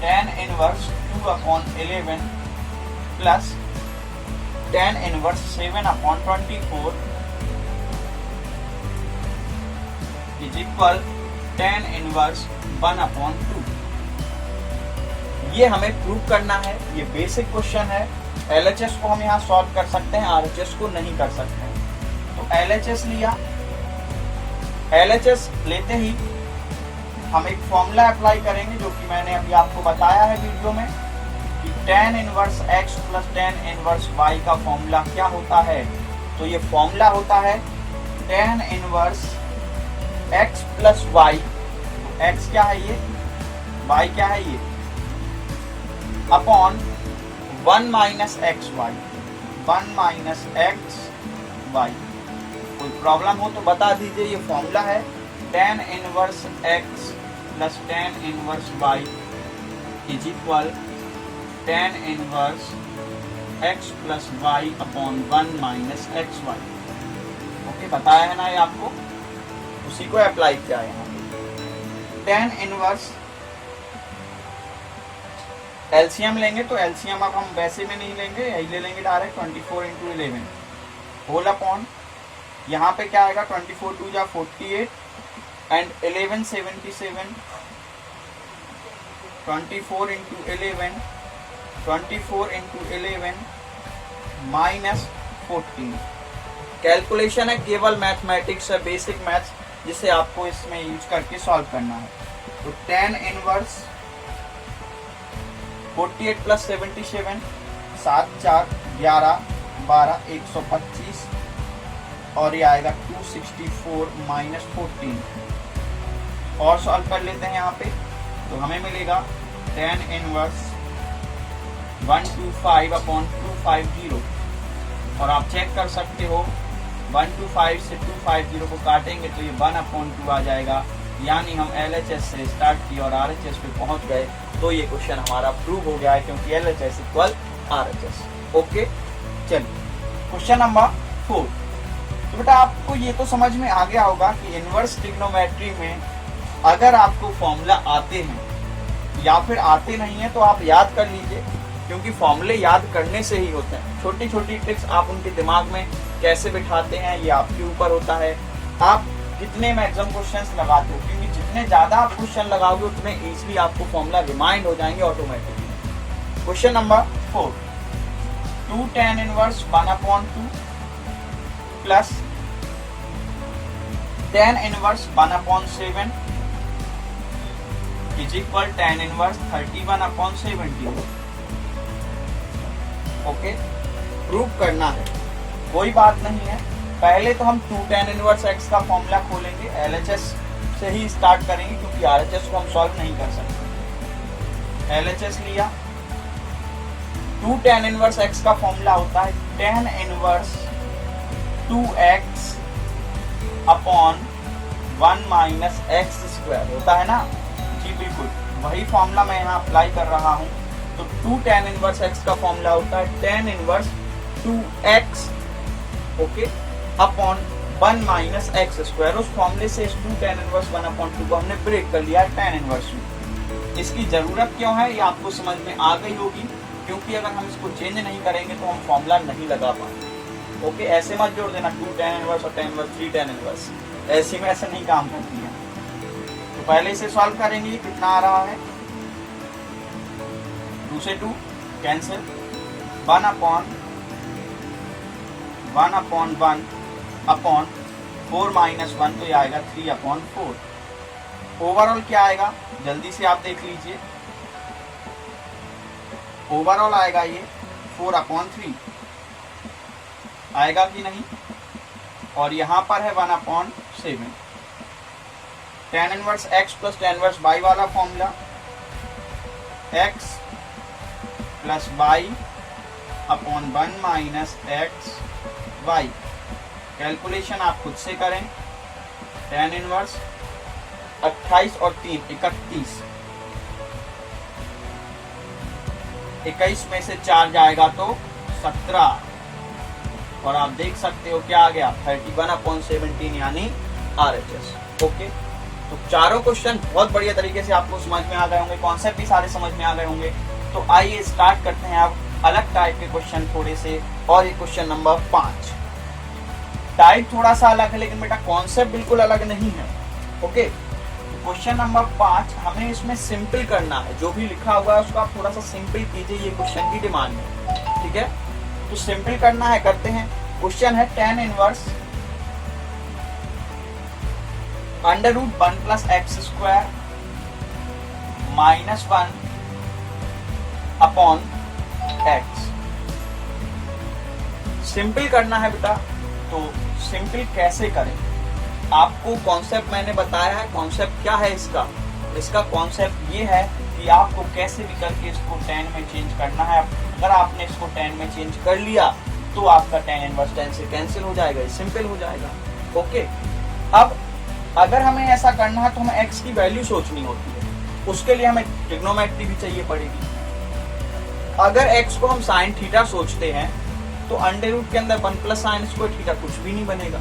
tan inverse 2/11 plus tan inverse 7/24 is equal tan inverse 1/2। ये हमें प्रूव करना है, ये बेसिक क्वेश्चन है। LHS को हम यहाँ सॉल्व कर सकते हैं, RHS को नहीं कर सकते हैं। तो LHS लिया, LHS लेते ही हम एक फॉर्मूला अप्लाई करेंगे जो कि मैंने अभी आपको बताया है वीडियो में कि tan inverse x plus tan inverse y का फॉर्मूला क्या होता है। तो ये फॉर्मूला होता है tan inverse x plus y। x क्या है ये, y क्या है ये, upon 1 minus x y, 1 minus x y. कोई प्रॉब्लम हो तो बता दीजिए। ये फॉर्मूला है tan inverse x plus tan inverse y is equal tan inverse x plus y upon 1 minus x Y. Okay, बताया है ना ये आपको, उसी को अप्लाई किया है यहाँ पे। tan इनवर्स एलसीएम लेंगे तो एलसीएम अब हम वैसे में नहीं लेंगे, यही ले लेंगे डायरेक्ट 24 इंटू 11 होल अपॉन, यहाँ पे क्या आएगा 24 2 जा 48 and 11 77, 24 into 11, 24 into 11 minus 14। Calculation है, केवल मैथमेटिक्स है, बेसिक मैथ्स, जिसे आपको इसमें यूज करके सॉल्व करना है। तो tan इनवर्स 48 प्लस 77, 7 4 11 12 125 और ये आएगा 264 माइनस 14। और सॉल्व कर लेते हैं यहाँ पे, तो हमें मिलेगा tan इनवर्स 125 अपॉन 250। और आप चेक कर सकते हो 125 से 250 को काटेंगे तो ये 1/2 आ जाएगा। यानी हम LHS से स्टार्ट किए और RHS पे पहुंच गए, तो ये क्वेश्चन हमारा प्रूव हो गया है क्योंकि LHS इक्वल RHS। ओके, चलिए क्वेश्चन नंबर 4। तो बेटा आपको ये तो समझ में आ गया होगा कि इनवर्स ट्रिग्नोमेट्री में अगर आपको फॉर्मूला आते हैं या फिर आते नहीं है तो आप याद कर लीजिए, क्योंकि फॉर्मूले याद करने से ही होते हैं। छोटी छोटी ट्रिक्स आप उनके दिमाग में कैसे बिठाते हैं ये आपके ऊपर होता है, आप कितने मैक्सिमम क्वेश्चंस लगाते हो, क्योंकि जितने ज्यादा आप क्वेश्चन लगाओगे उतने इजीली आपको फॉर्मूला रिमाइंड हो जाएंगे automatically. Question number 4, 2 tan inverse 1/2 plus tan inverse 1/7 is equal tan inverse 31/17। Okay, prove करना है, कोई बात नहीं है। पहले तो हम 2 tan इनवर्स x का फॉर्मूला खोलेंगे, LHS से ही स्टार्ट करेंगे क्योंकि RHS को हम सॉल्व नहीं कर सकते। LHS लिया, 2 tan इनवर्स x का फॉर्मूला होता है tan inverse 2x upon 1 minus x square, होता है ना जी, बिल्कुल वही फॉर्मूला मैं यहाँ अप्लाई कर रहा हूँ। तो 2 tan इनवर्स x का फॉर्मूला होता है tan inverse 2x okay upon 1 minus x square. उस फॉर्मूले से 2 tan इनवर्स 1/2 को हमने ब्रेक कर लिया tan इनवर्स में। इसकी जरूरत क्यों है ये आपको समझ में आ गई होगी, क्योंकि अगर हम इसको चेंज नहीं करेंगे तो हम फॉर्मूला नहीं लगा पाएंगे। ओके, ऐसे मत जोड़ देना 2 tan इनवर्स और tan इनवर्स 3 tan इनवर्स, ऐसे में ऐसे नहीं काम करती है। तो पहले इसे सॉल्व करेंगे, कितना आ रहा है 2 से 2 कैंसिल, 1/1 अपॉन 4 माइनस 1 तो ये आएगा 3/4। ओवरऑल क्या आएगा जल्दी से आप देख लीजिए, ओवरऑल आएगा ये 4/3 आएगा कि नहीं, और यहाँ पर है 1/7। tan inverse x plus tan inverse y वाला formula, x plus y upon 1 minus x y. Calculation आप खुद से करें, tan इनवर्स 28 और 3 31, 21 में से 4 जाएगा तो 17, और आप देख सकते हो क्या आ गया 31/17 यानी RHS। ओके, तो चारों क्वेश्चन बहुत बढ़िया तरीके से आपको समझ में आ गए होंगे, कॉन्सेप्ट भी सारे समझ में आ गए होंगे। तो आइए स्टार्ट करते हैं आप अलग टाइप के क्वेश्चन थोड़े से। और ये क्वेश्चन नंबर 5, टाइप थोड़ा सा अलग है लेकिन बेटा कॉन्सेप्ट बिल्कुल अलग नहीं है। ओके, क्वेश्चन नंबर 5 हमें इसमें सिंपल करना है, जो भी लिखा हुआ है उसको आप थोड़ा सा सिंपल कीजिए, ये क्वेश्चन की डिमांड है। ठीक है, तो सिंपल करना है, करते हैं। क्वेश्चन है tan inverse under root 1 plus x square minus 1 upon x. Simple करना है बेटा, तो सिंपल कैसे करें? आपको कॉन्सेप्ट मैंने बताया है। कॉन्सेप्ट क्या है इसका? इसका कॉन्सेप्ट ये है कि आपको कैसे भी करके इसको tan में चेंज करना है। अगर आपने इसको tan में चेंज कर लिया तो आपका tan इनवर्स tan से कैंसिल हो जाएगा, सिंपल हो जाएगा। ओके, अब अगर हमें ऐसा करना है तो हमें x की वैल्यू सोचनी होती है, उसके लिए हमें ट्रिग्नोमेट्री भी चाहिए पड़ेगी। अगर x को हम साइन थीटा सोचते हैं तो अंडर रूट के अंदर 1 प्लस साइन स्क्वायर थीटा कुछ भी नहीं बनेगा,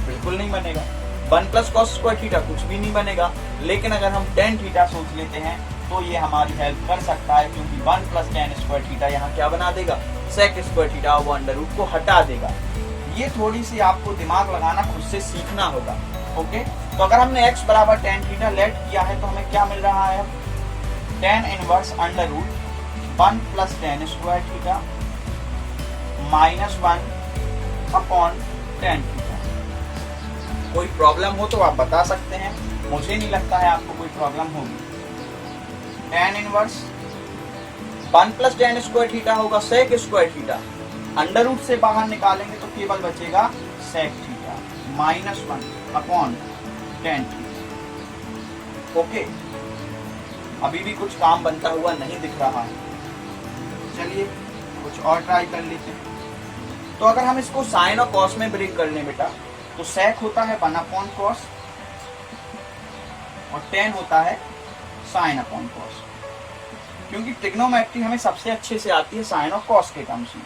बिल्कुल नहीं बनेगा। 1 प्लस कॉस स्क्वायर थीटा कुछ भी नहीं बनेगा। लेकिन अगर हम tan थीटा सोच लेते हैं तो ये हमारी हेल्प कर सकता है, क्योंकि 1 प्लस tan स्क्वायर थीटा यहाँ क्या बना देगा, सेक स्क्वायर थीटा, वो अंडर रूट को हटा देगा। ये थोड़ी सी आपको दिमाग लगाना खुद से सीखना होगा। ओके, तो अगर हमने x बराबर tan थीटा लेट किया है तो हमें क्या मिल रहा है, tan inverse under root 1 plus tan square theta minus 1 upon tan theta. कोई प्रॉब्लम हो तो आप बता सकते हैं, मुझे नहीं लगता है आपको कोई प्रॉब्लम होगी। tan inverse 1 plus tan square theta होगा sec square theta, under root से बाहर निकालेंगे तो केवल बचेगा sec theta minus 1 upon tan theta. Okay, अभी भी कुछ काम बनता हुआ नहीं दिख रहा है। चलिए कुछ और ट्राई कर लेते हैं। तो अगर हम इसको साइन और कॉस में ब्रेक कर लें बेटा, तो सेक होता है 1 अपॉन कॉस और tan होता है साइन अपॉन कॉस, क्योंकि ट्रिग्नोमेट्री हमें सबसे अच्छे से आती है साइन और कॉस के टर्म्स में।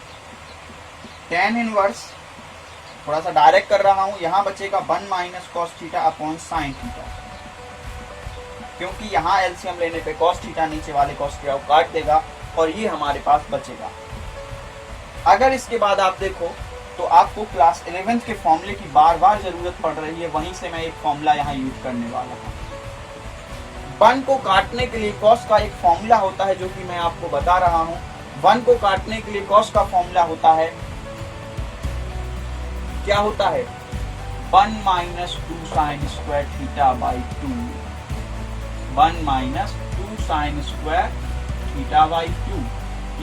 tan इनवर्स थोड़ा सा डायरेक्ट कर रहा हूं, यहां बचेगा 1 minus cos theta upon sine theta, क्योंकि यहां एलसीएम लेने पे कॉस थीटा नीचे वाले कॉस थीटा को काट देगा और ये हमारे पास बचेगा। अगर इसके बाद आप देखो तो आपको क्लास 11th के फॉर्मूले की बार बार जरूरत पड़ रही है, वहीं से मैं एक फॉर्मूला यहाँ यूज करने वाला हूँ। 1 को काटने के लिए कॉस का एक फॉर्मूला होता है, जो कि मैं आपको बता रहा हूँ। 1 को काटने के लिए कॉस का फॉर्मूला होता है, क्या होता है, 1 minus 2 sign square theta by 2, 1 minus 2 sign square theta by 2।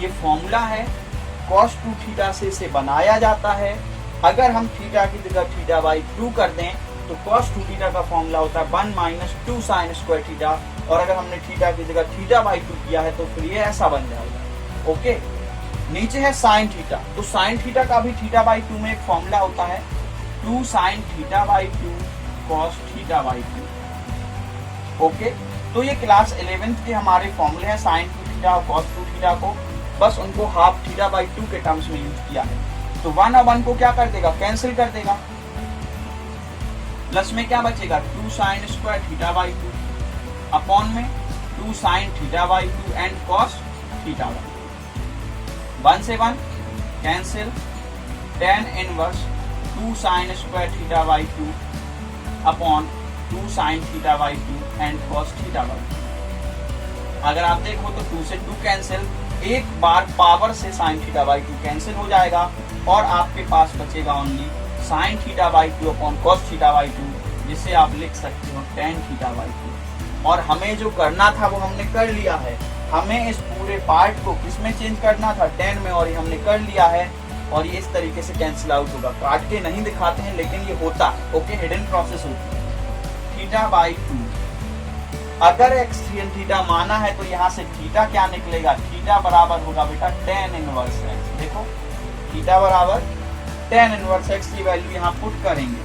ये फॉर्मूला है, cos 2 थीटा से इसे बनाया जाता है। अगर हम थीटा की जगह थीटा बाई 2 कर दें तो cos 2 थीटा का फॉर्मूला होता है 1 माइनस 2 साइन स्क्वायर थीटा, और अगर हमने थीटा की जगह थीटा बाई 2 किया है तो फिर ये ऐसा बन जाएगा। ओके, नीचे है साइन थीटा, तो साइन थीटा का भी थीटा बाई 2 में एक फॉर्मूला होता है 2 sine theta by 2 cos theta by 2। Okay, तो ये क्लास 11th के हमारे फॉर्मूले हैं साइन 2 थीटा और cos 2 थीटा को, बस उनको हाफ थीटा बाई 2 के टर्म्स में यूज किया है। तो 1 और 1 को क्या कर देगा, कैंसिल कर देगा। प्लस में क्या बचेगा, 2 sign square theta by 2 upon में 2 sine theta by 2 and cos theta by 2। 1 से 1 cancel, tan inverse 2 sign square theta by 2 upon 2 sine theta by 2 and cos theta by 2। अगर आप देखो तो 2 से 2 कैंसिल, एक बार पावर से साइन थीटा बाई 2 कैंसिल हो जाएगा और आपके पास बचेगा only sine theta by 2 upon cos theta by 2, जिसे आप लिख सकते हो tan थीटा बाई 2। और हमें जो करना था वो हमने कर लिया है। हमें इस पूरे पार्ट को किसमें चेंज करना था, tan में, और ये हमने कर लिया है। और ये इस तरीके से कैंसिल आउट होगा। काट के नहीं दिखाते हैं लेकिन ये होता है। ओके, हिडन प्रोसेस होती है। थीटा बाई 2, अगर x थीटा माना है तो यहाँ से थीटा क्या निकलेगा, थीटा बराबर होगा बेटा tan इनवर्स x। देखो थीटा बराबर tan इनवर्स x की वैल्यू यहाँ पुट करेंगे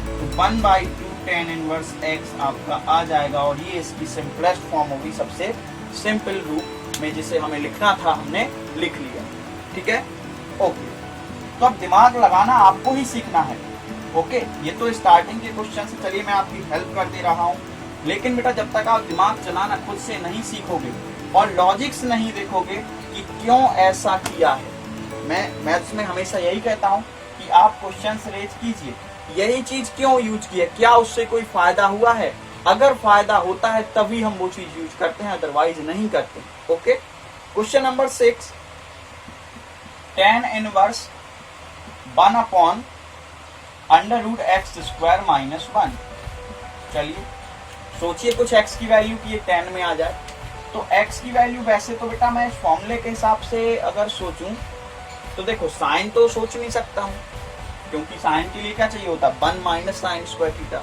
तो 1/2 tan इनवर्स x आपका आ जाएगा, और ये इसकी सिंपलेस्ट फॉर्म होगी, सबसे सिंपल रूप में जिसे हमें लिखना था हमने लिख लिया। ठीक है, ओके। तो अब दिमाग लगाना आपको ही सीखना है। ओके, ये तो स्टार्टिंग के क्वेश्चन से, चलिए मैं आपकी हेल्प कर दे रहा हूँ। लेकिन बेटा जब तक आप दिमाग चलाना खुद से नहीं सीखोगे और लॉजिक्स नहीं देखोगे कि क्यों ऐसा किया है, मैं मैथ्स में हमेशा यही कहता हूँ कि आप क्वेश्चंस रेज कीजिए, यही चीज क्यों यूज की है, क्या उससे कोई फायदा हुआ है, अगर फायदा होता है तभी हम वो चीज यूज करते हैं, अदरवाइज नहीं करते। Okay, question number 6, tan inverse 1 upon under root x square minus 1। चलिए सोचिए कुछ x की वैल्यू की ये tan में आ जाए, तो x की वैल्यू वैसे तो बेटा मैं इस फॉर्मूले के हिसाब से अगर सोचूं तो देखो साइन तो सोच नहीं सकता हूं, क्योंकि साइन के लिए क्या चाहिए होता, 1 माइनस साइन स्क्वायर थीटा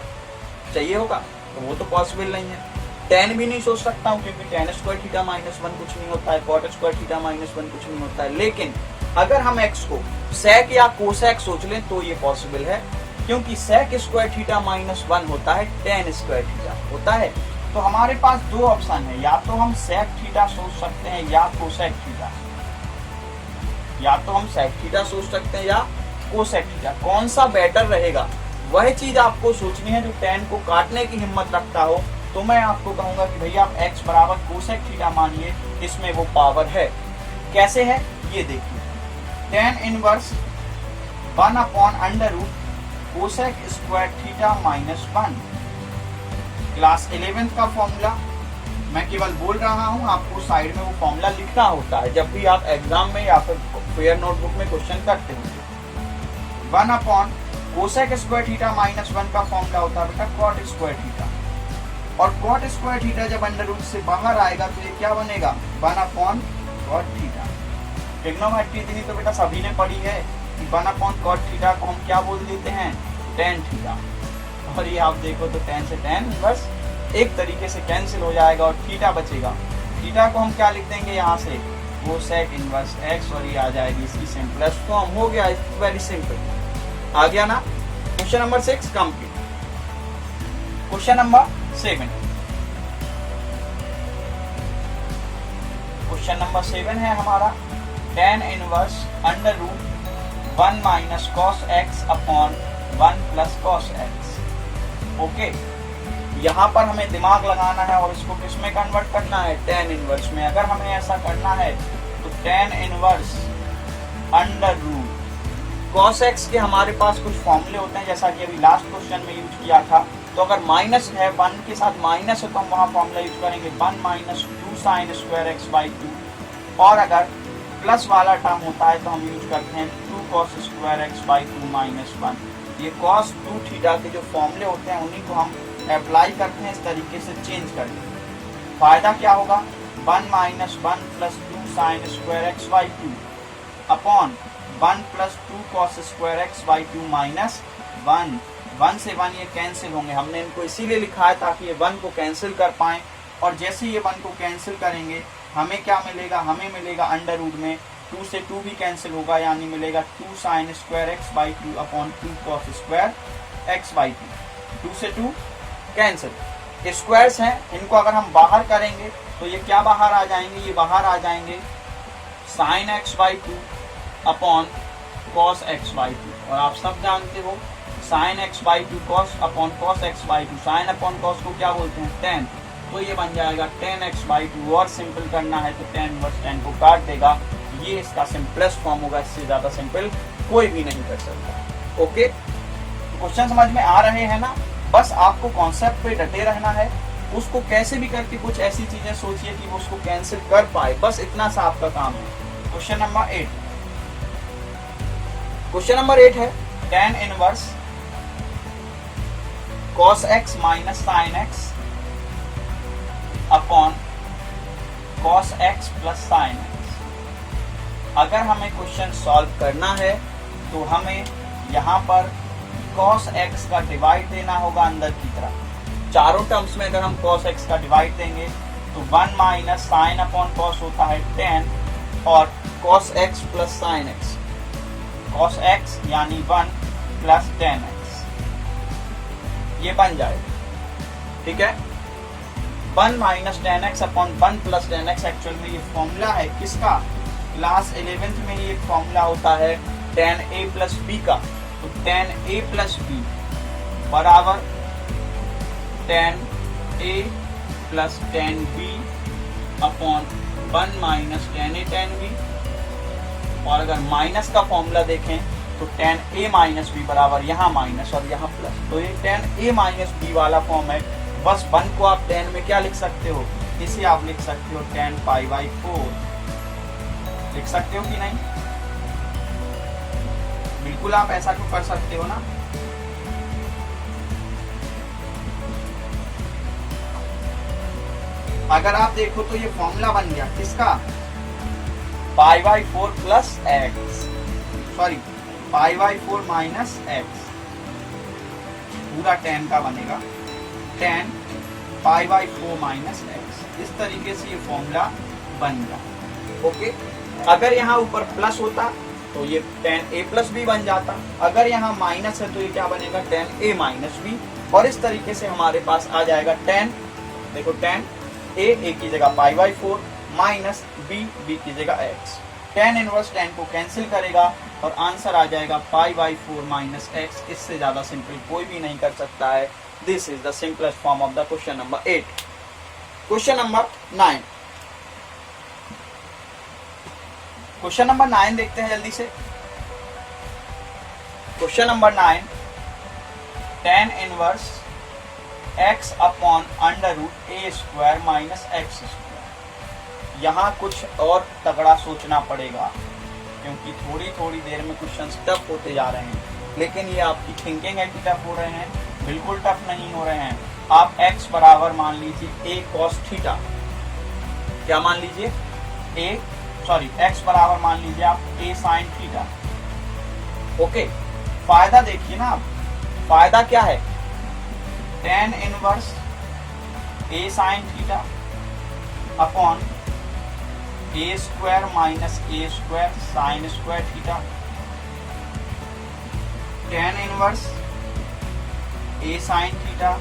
चाहिए होगा, तो वो तो पॉसिबल नहीं है। tan भी नहीं सोच सकता हूँ क्योंकि tan स्क्वायर थीटा माइनस 1 कुछ नहीं होता है, cot स्क्वायर थीटा माइनस 1 कुछ नहीं होता है। लेकिन अगर हम x को sec या कोसेक सोच लें तो ये पॉसिबल है, क्योंकि sec स्क्वायर थीटा माइनस 1 होता है tan स्क्वायर थीटा होता है। तो हमारे पास दो ऑप्शन है, या तो हम sec थीटा सोच सकते हैं या कोसेक थीटा, या तो हम sec थीटा सोच सकते हैं या कोसेक थीटा। कौन सा बेटर रहेगा वह चीज आपको सोचनी है जो tan को काटने की हिम्मत रखता हो। तो मैं आपको कहूंगा कि भैया आप x बराबर कोसेक थीटा मानिए, इसमें वो पावर है। कैसे है ये देखिए, tan inverse 1 upon under root cosec square theta minus 1, class 11th का फॉर्मूला मैं केवल बोल रहा हूं, आपको साइड में वो फॉर्मूला लिखना होता है जब भी आप एग्जाम में या फिर फेयर नोटबुक में क्वेश्चन करते हो। 1 upon cosec square theta minus 1 का फॉर्मूला होता है बेटा कॉट स्क्वायर थीटा, और कॉट स्क्वायर थीटा जब अंडर रूट से बाहर आएगा तो ये क्या बनेगा, 1 अपॉन कॉट थीटा। ट्रिग्नोमेट्री इतनी तो बेटा सभी ने पढ़ी है कि 1 अपॉन कॉट थीटा को हम क्या बोल देते हैं, tan थीटा, और ये आप देखो तो tan से tan बस एक तरीके से कैंसिल हो जाएगा और थीटा बचेगा। थीटा को हम क्या लिख देंगे यहाँ से, वो सेक इनवर्स x, और ये आ जाएगी इसकी सिंपलेस्ट फॉर्म। हो गया, वेरी सिंपल, आ गया ना। Question number 6 complete. Question number 7, question number 7 है हमारा tan inverse under root 1 minus cos x upon 1 plus cos x. Okay, यहाँ पर हमें दिमाग लगाना है और इसको किस में कन्वर्ट करना है, tan इनवर्स में। अगर हमें ऐसा करना है तो tan inverse under root cos x के हमारे पास कुछ फॉर्मूले होते हैं, जैसा कि अभी लास्ट क्वेश्चन में यूज किया था। तो अगर माइनस है, 1 के साथ माइनस है, तो हम वहाँ फॉर्मूला यूज करेंगे 1 minus 2 sine square x by 2, और अगर प्लस वाला टर्म होता है तो हम यूज करते हैं 2 cos square x by 2 minus 1। ये cos 2 थीटा के जो फॉर्मूले होते हैं उन्हीं को हम अप्लाई करते हैं, इस तरीके से चेंज करके। फायदा क्या होगा, 1 minus 1 plus 2 sine square x by 2 upon 1 plus 2 cos square x by 2 minus 1। 1 से 1 ये कैंसिल होंगे, हमने इनको इसीलिए लिखा है ताकि ये 1 को कैंसिल कर पाएं। और जैसे ये 1 को कैंसिल करेंगे हमें क्या मिलेगा, हमें मिलेगा अंडर रूट में 2 से 2 भी कैंसिल होगा, यानी मिलेगा 2 sine square x by 2 upon 2 cos square x by 2। 2 से 2 कैंसिल, स्क्वायर्स हैं, इनको अगर हम बाहर करेंगे तो ये क्या बाहर आ जाएंगे, ये बाहर आ जाएंगे sine x by 2 upon cos x by 2। और आप सब जानते हो sine x by 2 cos upon cos x by 2, sine upon cos को क्या बोलते हैं, tan। तो ये बन जाएगा tan x बाई 2, और सिंपल करना है तो tan इनवर्स tan को काट देगा। ये इसका सिंपलेस्ट फॉर्म होगा, इससे ज्यादा सिंपल कोई भी नहीं कर सकता। ओके, क्वेश्चन समझ में आ रहे हैं ना। बस आपको कॉन्सेप्ट पे डटे रहना है, उसको कैसे भी करके कुछ ऐसी चीजें सोचिए कि वो उसको कैंसिल कर पाए, बस इतना सा आपका काम है। क्वेश्चन नंबर 8, क्वेश्चन नंबर 8 है tan inverse cos x minus sin x upon cos x plus sin x। अगर हमें क्वेश्चन सॉल्व करना है तो हमें यहाँ पर cos x का डिवाइड देना होगा अंदर की तरफ। चारों टर्म्स में अगर हम cos x का डिवाइड देंगे तो 1 माइनस साइन अपॉन cos होता है tan, और cos x plus sin x, cos x यानी 1 प्लस tan x, ये बन जाएगा। ठीक है, 1 minus tan x upon 1 plus tan x actual में ये फॉर्मूला है किसका, क्लास 11th में ही एक फॉर्मूला होता है tan a प्लस b का। तो tan a प्लस b बराबर tan A plus tan B upon 1 minus tan A tan B. और अगर माइनस का फॉर्मूला देखें तो टेन ए माइनस बी बराबर यहाँ माइनस और यहाँ प्लस, तो ये टेन ए माइनस बी वाला फॉर्म है। बस 1 को आप 10 में क्या लिख सकते हो, इसे आप लिख सकते हो 10 पाई बाई 4 लिख सकते हो कि नहीं? बिल्कुल आप ऐसा क्यों कर सकते हो ना। अगर आप देखो तो ये फॉर्मूला बन गया किसका, pi by 4 plus x, sorry pi by 4 minus x, पूरा 10 का बनेगा 10 पाई बाई 4 माइनस एक्स। इस तरीके से ये फॉर्मूला बन गया। ओके, अगर यहाँ ऊपर प्लस होता तो ये 10 ए प्लस बी बन जाता, अगर यहाँ माइनस है तो ये क्या बनेगा 10 ए माइनस बी। और इस तरीके से हमारे पास आ जाएगा 10, देखो 10 ए की जगह पाई बाई 4 माइनस बी की जगह एक्स। 10 इनवर्स 10 को कैंसिल करेगा और आंसर आ जाएगा पाई बाई 4 माइनस एक्स। इससे ज्यादा सिंपल कोई भी नहीं कर सकता है। This is the simplest form of the question number 8। Question number 9, question number 9 देखते हैं जल्दी से। Question number 9, tan inverse x upon under root A square minus x square. यहाँ कुछ और तगड़ा सोचना पड़ेगा क्योंकि थोड़ी थोड़ी देर में क्वेश्चंस टफ होते जा रहे हैं, लेकिन ये आपकी थिंकिंग है कि टफ हो रहे हैं, बिल्कुल टफ नहीं हो रहे हैं। आप x बराबर मान लीजिए a cos थीटा, क्या मान लीजिए x बराबर मान लीजिए आप a sin थीटा। ओके, फायदा देखिए ना, आप फायदा क्या है, tan inverse a sin theta upon a square minus a square sine square theta. tan inverse a sin theta,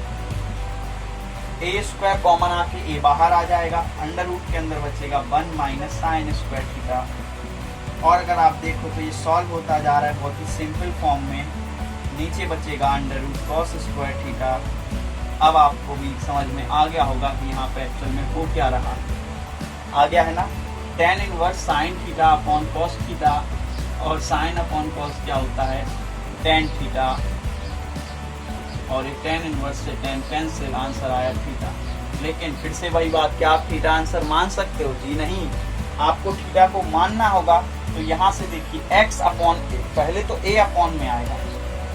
a square common आके a बाहर आ जाएगा, अंडर रूट के अंदर बचेगा 1 माइनस साइन स्क्वायर थीटा। और अगर आप देखो तो ये सॉल्व होता जा रहा है बहुत ही सिंपल फॉर्म में, नीचे बचेगा under root cos square theta. अब आपको भी समझ में आ गया होगा कि यहाँ पे एक्चुअल में हो क्या रहा, आ गया है ना। tan inverse sine theta upon cos theta, और साइन अपॉन कॉस क्या होता है tan थीटा, और ये tan इनवर्स से tan कैंसिल, आंसर आया थीटा। लेकिन फिर से वही बात, क्या आप थीटा आंसर मान सकते हो? जी नहीं, आपको थीटा को मानना होगा। तो यहाँ से देखिए x अपॉन ए, पहले तो a अपॉन में आएगा,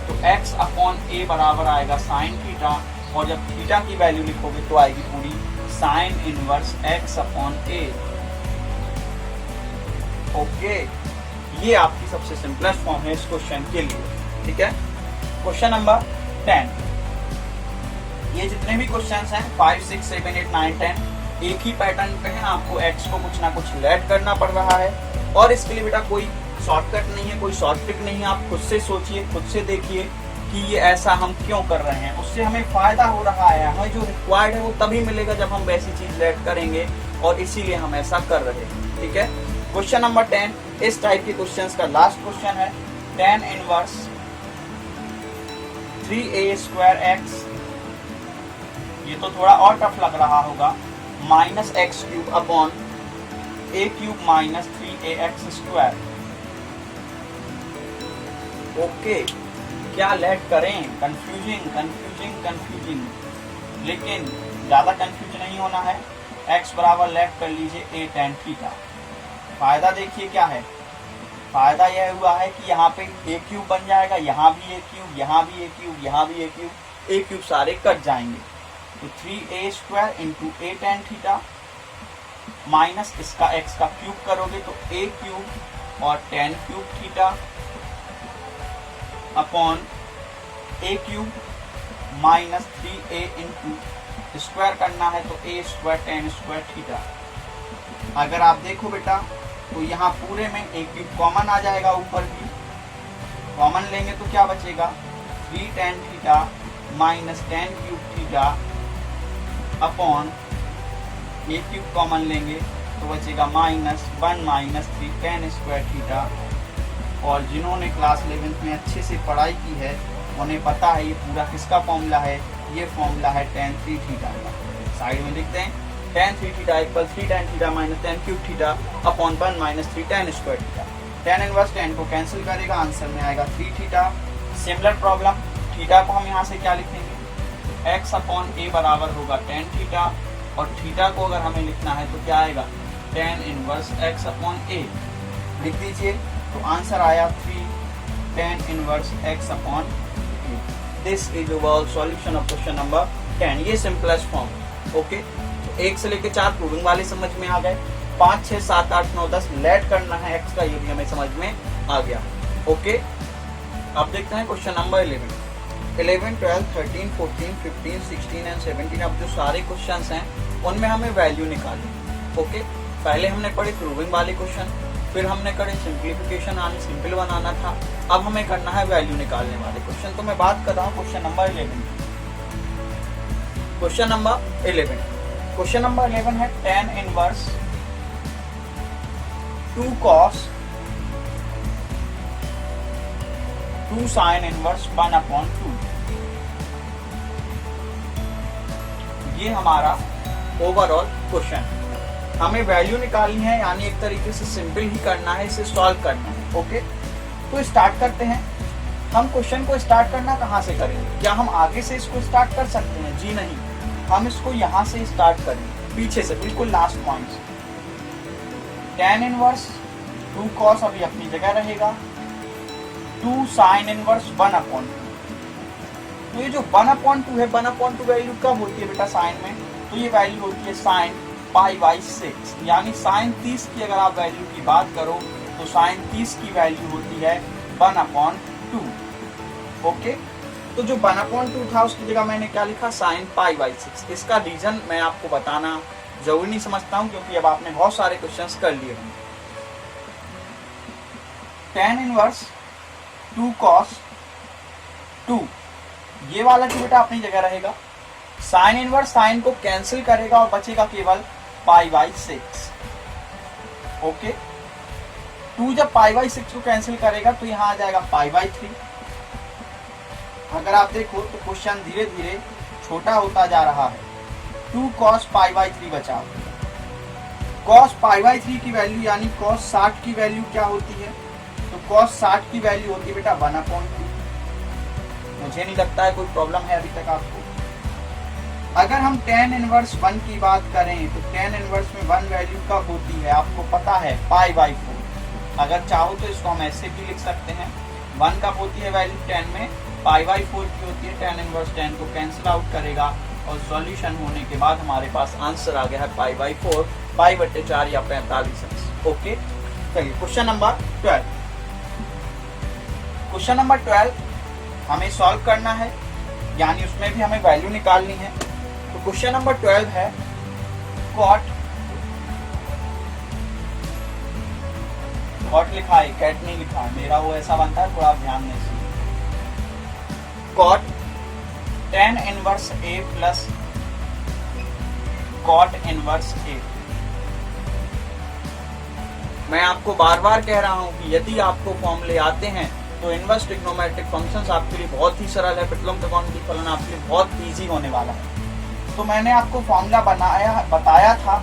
तो x अपॉन ए बराबर आएगा साइन थीटा, और जब थीटा की वैल्यू लिखोगे तो आएगी पूरी साइन इनवर्स x अपॉन ए। ओके, ये आपकी सबसे सिंपलेस्ट फॉर्म है इस क्वेश्चन के लिए। ठीक है, क्वेश्चन नंबर 10, ये जितने भी क्वेश्चंस हैं 5, 6, 7, 8, 9, 10 एक ही पैटर्न पे हैं। आपको x को कुछ ना कुछ लेट करना पड़ रहा है, और इसके लिए बेटा कोई शॉर्टकट नहीं है, कोई शॉर्ट ट्रिक नहीं है। आप खुद से सोचिए, खुद से देखिए कि ये ऐसा हम क्यों कर रहे हैं, उससे हमें फायदा हो रहा है। हमें जो रिक्वायर्ड है वो तभी मिलेगा जब हम वैसी चीज लेट करेंगे, और इसीलिए हम ऐसा कर रहे हैं। ठीक है, क्वेश्चन नंबर 10 इस टाइप के क्वेश्चंस का लास्ट क्वेश्चन है। tan inverse 3a square x, ये तो थोड़ा और टफ लग रहा होगा, minus x cube upon a cube minus 3ax square. Okay, क्या लेट करें, कंफ्यूजिंग, लेकिन ज्यादा कंफ्यूज नहीं होना है। x बराबर लेट कर लीजिए a tan थीटा। फायदा देखिए क्या है, फायदा यह हुआ है कि यहाँ पे a क्यूब बन जाएगा, यहाँ भी a क्यूब, यहाँ भी a क्यूब, यहाँ भी a क्यूब, a क्यूब सारे कट जाएंगे। तो 3a square into a tan theta minus इसका x का क्यूब करोगे तो a क्यूब और tan cube theta upon a cube minus 3a into square करना है तो a square tan square theta. अगर आप देखो बेटा तो यहाँ पूरे में a क्यूब कॉमन आ जाएगा, ऊपर भी कॉमन लेंगे तो क्या बचेगा 3 tan theta minus tan cube theta upon a cube common लेंगे तो बचेगा minus 1 minus 3 tan square theta. और जिन्होंने क्लास 11th में अच्छे से पढ़ाई की है उन्हें पता है ये पूरा किसका फॉर्मूला है, ये फॉर्मूला है tan 3 थीटा का। साइड में लिखते हैं tan 3 theta equal 3 tan theta minus tan cube theta upon 1 minus 3 tan square theta. tan inverse tan को कैंसिल करेगा, आंसर में आएगा 3 थीटा। सिमिलर प्रॉब्लम, थीटा को हम यहाँ से क्या लिखेंगे, x अपॉन a बराबर होगा tan थीटा, और थीटा को अगर हमें लिखना है तो क्या आएगा tan inverse x upon a। लिख दीजिए, तो आंसर आया 3 tan inverse x upon a। This is overall solution of question number 10। ये सिंपलेस्ट फॉर्म। ओके, तो 1 से लेकर 4 प्रूविंग वाले समझ में आ गए। 5, 6, 7, 8, 9, 10 लेट करना है x का, ये भी हमें समझ में आ गया। ओके, अब देखते हैं क्वेश्चन नंबर 11, 12, 13, 14, 15, 16 एंड 17। अब जो सारे क्वेश्चंस हैं उनमें हमें वैल्यू निकालनी। ओके, पहले हमने पढ़े प्रूविंग वाले क्वेश्चन, फिर हमने करे सिंप्लीफिकेशन यानी सिंपल बनाना था, अब हमें करना है वैल्यू निकालने वाले क्वेश्चन। तो मैं बात कर रहा हूँ question number 11। Question number 11, question number 11 है tan inverse 2 cos 2 sin inverse 1 upon 2। ये हमारा ओवरऑल क्वेश्चन है। हमें वैल्यू निकालनी है, यानी एक तरीके से सिंपल ही करना है, इसे सॉल्व करना है। ओके, तो स्टार्ट करते हैं। हम क्वेश्चन को स्टार्ट करना कहाँ से करेंगे? क्या हम आगे से इसको स्टार्ट कर सकते हैं? जी नहीं, हम इसको यहाँ से स्टार्ट करेंगे, पीछे से, बिल्कुल लास्ट पॉइंट से। tan इनवर्स 2 cos अभी अपनी जगह रहेगा, 2 sin इनवर्स 1 अपॉन 2। तो ये जो 1 अपॉन 2 है, 1 अपॉन 2 वैल्यू कब होती है बेटा साइन में? तो ये वैल्यू होती है साइन π/6, यानी साइन 30 की अगर आप वैल्यू की बात करो तो साइन 30 की वैल्यू होती है 1 अपॉन 2। ओके, तो जो 1 अपॉन 2 था उसकी जगह मैंने क्या लिखा, साइन π/6। इसका रीजन मैं आपको बताना जरूरी नहीं समझता हूँ, क्योंकि अब आपने बहुत सारे क्वेश्चंस कर लिए हैं। tan इनवर्स 2 cos 2, ये वाला जो बेटा अपनी जगह रहेगा। साइन इनवर्स साइन को कैंसिल करेगा और बचेगा केवल π/6। ओके, 2 जब π/6 को कैंसिल करेगा तो यहाँ आ जाएगा π/3। अगर आप देखो तो क्वेश्चन धीरे धीरे छोटा होता जा रहा है। 2 cos π/3 बचा। cos π/3 की वैल्यू यानी cos 60 की वैल्यू क्या होती है? तो cos 60 की वैल्यू होती है बेटा 1 अपॉन 2। मुझे नहीं लगता है कोई प्रॉब्लम है अभी तक आपको। अगर हम tan इनवर्स 1 की बात करें तो tan इनवर्स में 1 वैल्यू कब होती है आपको पता है, π/4। अगर चाहो तो इसको हम ऐसे भी लिख सकते हैं, 1 कब होती है वैल्यू tan में, π/4 की होती है। tan इनवर्स tan को कैंसिल आउट करेगा और सॉल्यूशन होने के बाद हमारे पास आंसर आ गया है π/4, π/4 या 45। ओके, चलिए क्वेश्चन नंबर 12। क्वेश्चन नंबर 12 हमें सॉल्व करना है, यानी उसमें भी हमें वैल्यू निकालनी है। तो क्वेश्चन नंबर 12 है cot लिखा है, कैट नहीं लिखा है, मेरा वो ऐसा बनता है, थोड़ा आप ध्यान दें। cot tan inverse a plus cot inverse a। मैं आपको बार बार कह रहा हूं कि यदि आपको फॉर्मूले आते हैं तो इनवर्स ट्रिग्नोमेट्रिक फंक्शंस आपके लिए बहुत ही सरल है, प्रतिलोम त्रिकोणमितीय फलन आपके लिए बहुत इजी होने वाला है। तो मैंने आपको फॉर्मूला बताया था,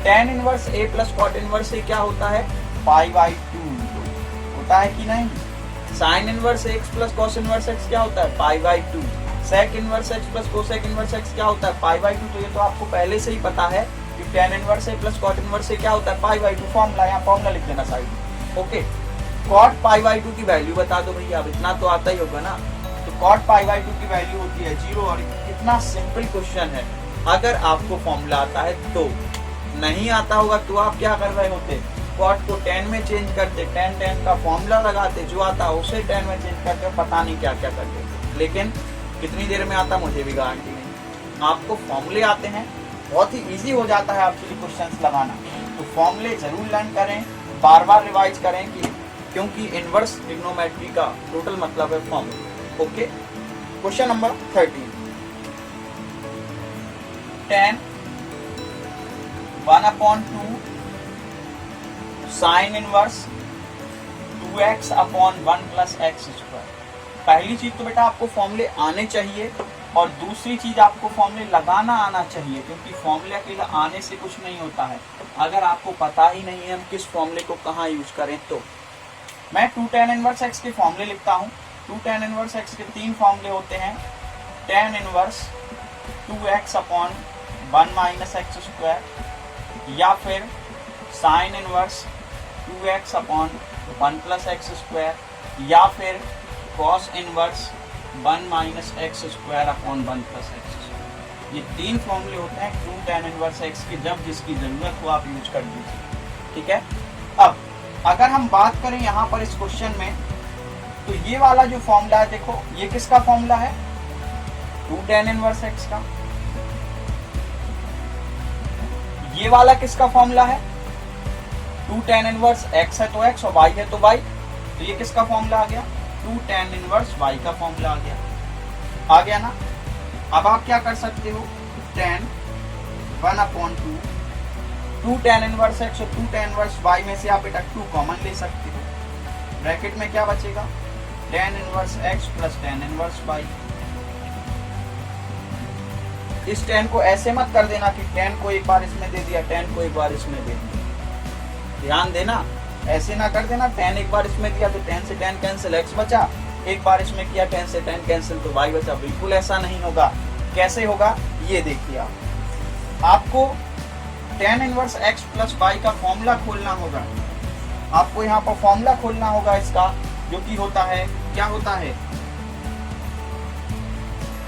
tan inverse a plus cot inverse a क्या होता है, π/2 होता है कि नहीं। sin inverse x plus cos inverse x क्या होता है, π/2। sec inverse x plus cosec inverse x क्या होता है, π/2। तो ये तो आपको पहले से ही पता है कि tan inverse a plus cot inverse a क्या होता है, π/2। फॉर्मूला, यहाँ फॉर्मूला लिख देना साइड। ओके, cot π/2 की वैल्यू बता दो भैया, अब इतना तो आता ही होगा ना। तो cot π/2 की वैल्यू होती है 0। और कितना सिंपल क्वेश्चन है, अगर आपको फॉर्मूला आता है तो। नहीं आता होगा तो आप क्या कर रहे होते, cot को tan में चेंज करते, tan का फॉर्मूला लगाते, जो आता है उसे tan में चेंज करते, पता नहीं क्या क्या करते। लेकिन कितनी देर में आता मुझे भी गारंटी नहीं। आपको फॉर्मूले आते हैं, बहुत ही इजी हो जाता है आपके लिए क्वेश्चंस लगाना। तो फॉर्मूले जरूर लर्न करें, बार बार रिवाइज करें, क्योंकि इनवर्स ट्रिग्नोमेट्री का टोटल मतलब है formula. Okay, question number 13, tan 1 upon 2 sine inverse 2x upon 1 plus x square. पहली चीज तो बेटा आपको फॉर्मूले आने चाहिए, और दूसरी चीज आपको फॉर्मूले लगाना आना चाहिए, क्योंकि फॉर्मूले अकेला आने से कुछ नहीं होता है। अगर आपको पता ही नहीं है हम किस फॉर्मूले को कहाँ यूज करें तो मैं 2 tan इनवर्स x के फॉर्मूले लिखता हूँ। 2 tan इनवर्स x के 3 फॉर्मूले होते हैं, tan inverse 2x upon 1 minus x square, या फिर sine inverse 2x upon 1 plus x square, या फिर cos inverse 1 minus x square upon 1 plus x square. ये 3 फॉर्मूले होते हैं 2 tan इनवर्स x के, जब जिसकी जरूरत हो आप यूज कर दीजिए। ठीक है, अब अगर हम बात करें यहाँ पर इस क्वेश्चन में, तो ये वाला जो फॉर्मूला है, देखो ये किसका फॉर्मूला है, 2 tan इनवर्स x का। ये वाला किसका फॉर्मूला है, 2 tan इनवर्स x है तो x और y है तो y, तो ये किसका फॉर्मूला आ गया, 2 tan इनवर्स y का फॉर्मूला आ गया ना। अब आप क्या कर सकते हो, tan 1 upon 2 tan inverse x और 2 tan इनवर्स y में से आप बेटा 2 कॉमन ले सकते हो। ब्रैकेट में क्या बचेगा, tan inverse x plus tan inverse y। इस tan को ऐसे मत कर देना कि tan को एक बार इसमें दे दिया, tan को एक बार इसमें दे दिया, ध्यान देना, ऐसे ना कर देना। tan एक बार इसमें दिया तो tan से tan कैंसिल, x बचा, एक बार इसमें किया tan से tan कैंसिल तो y बचा। बिल्कुल ऐसा नहीं होगा। कैसे होगा ये देखिए, आपको tan inverse x plus y का फॉर्मूला खोलना होगा। आपको यहाँ पर फॉर्मूला खोलना होगा इसका, जो कि होता है, क्या होता है,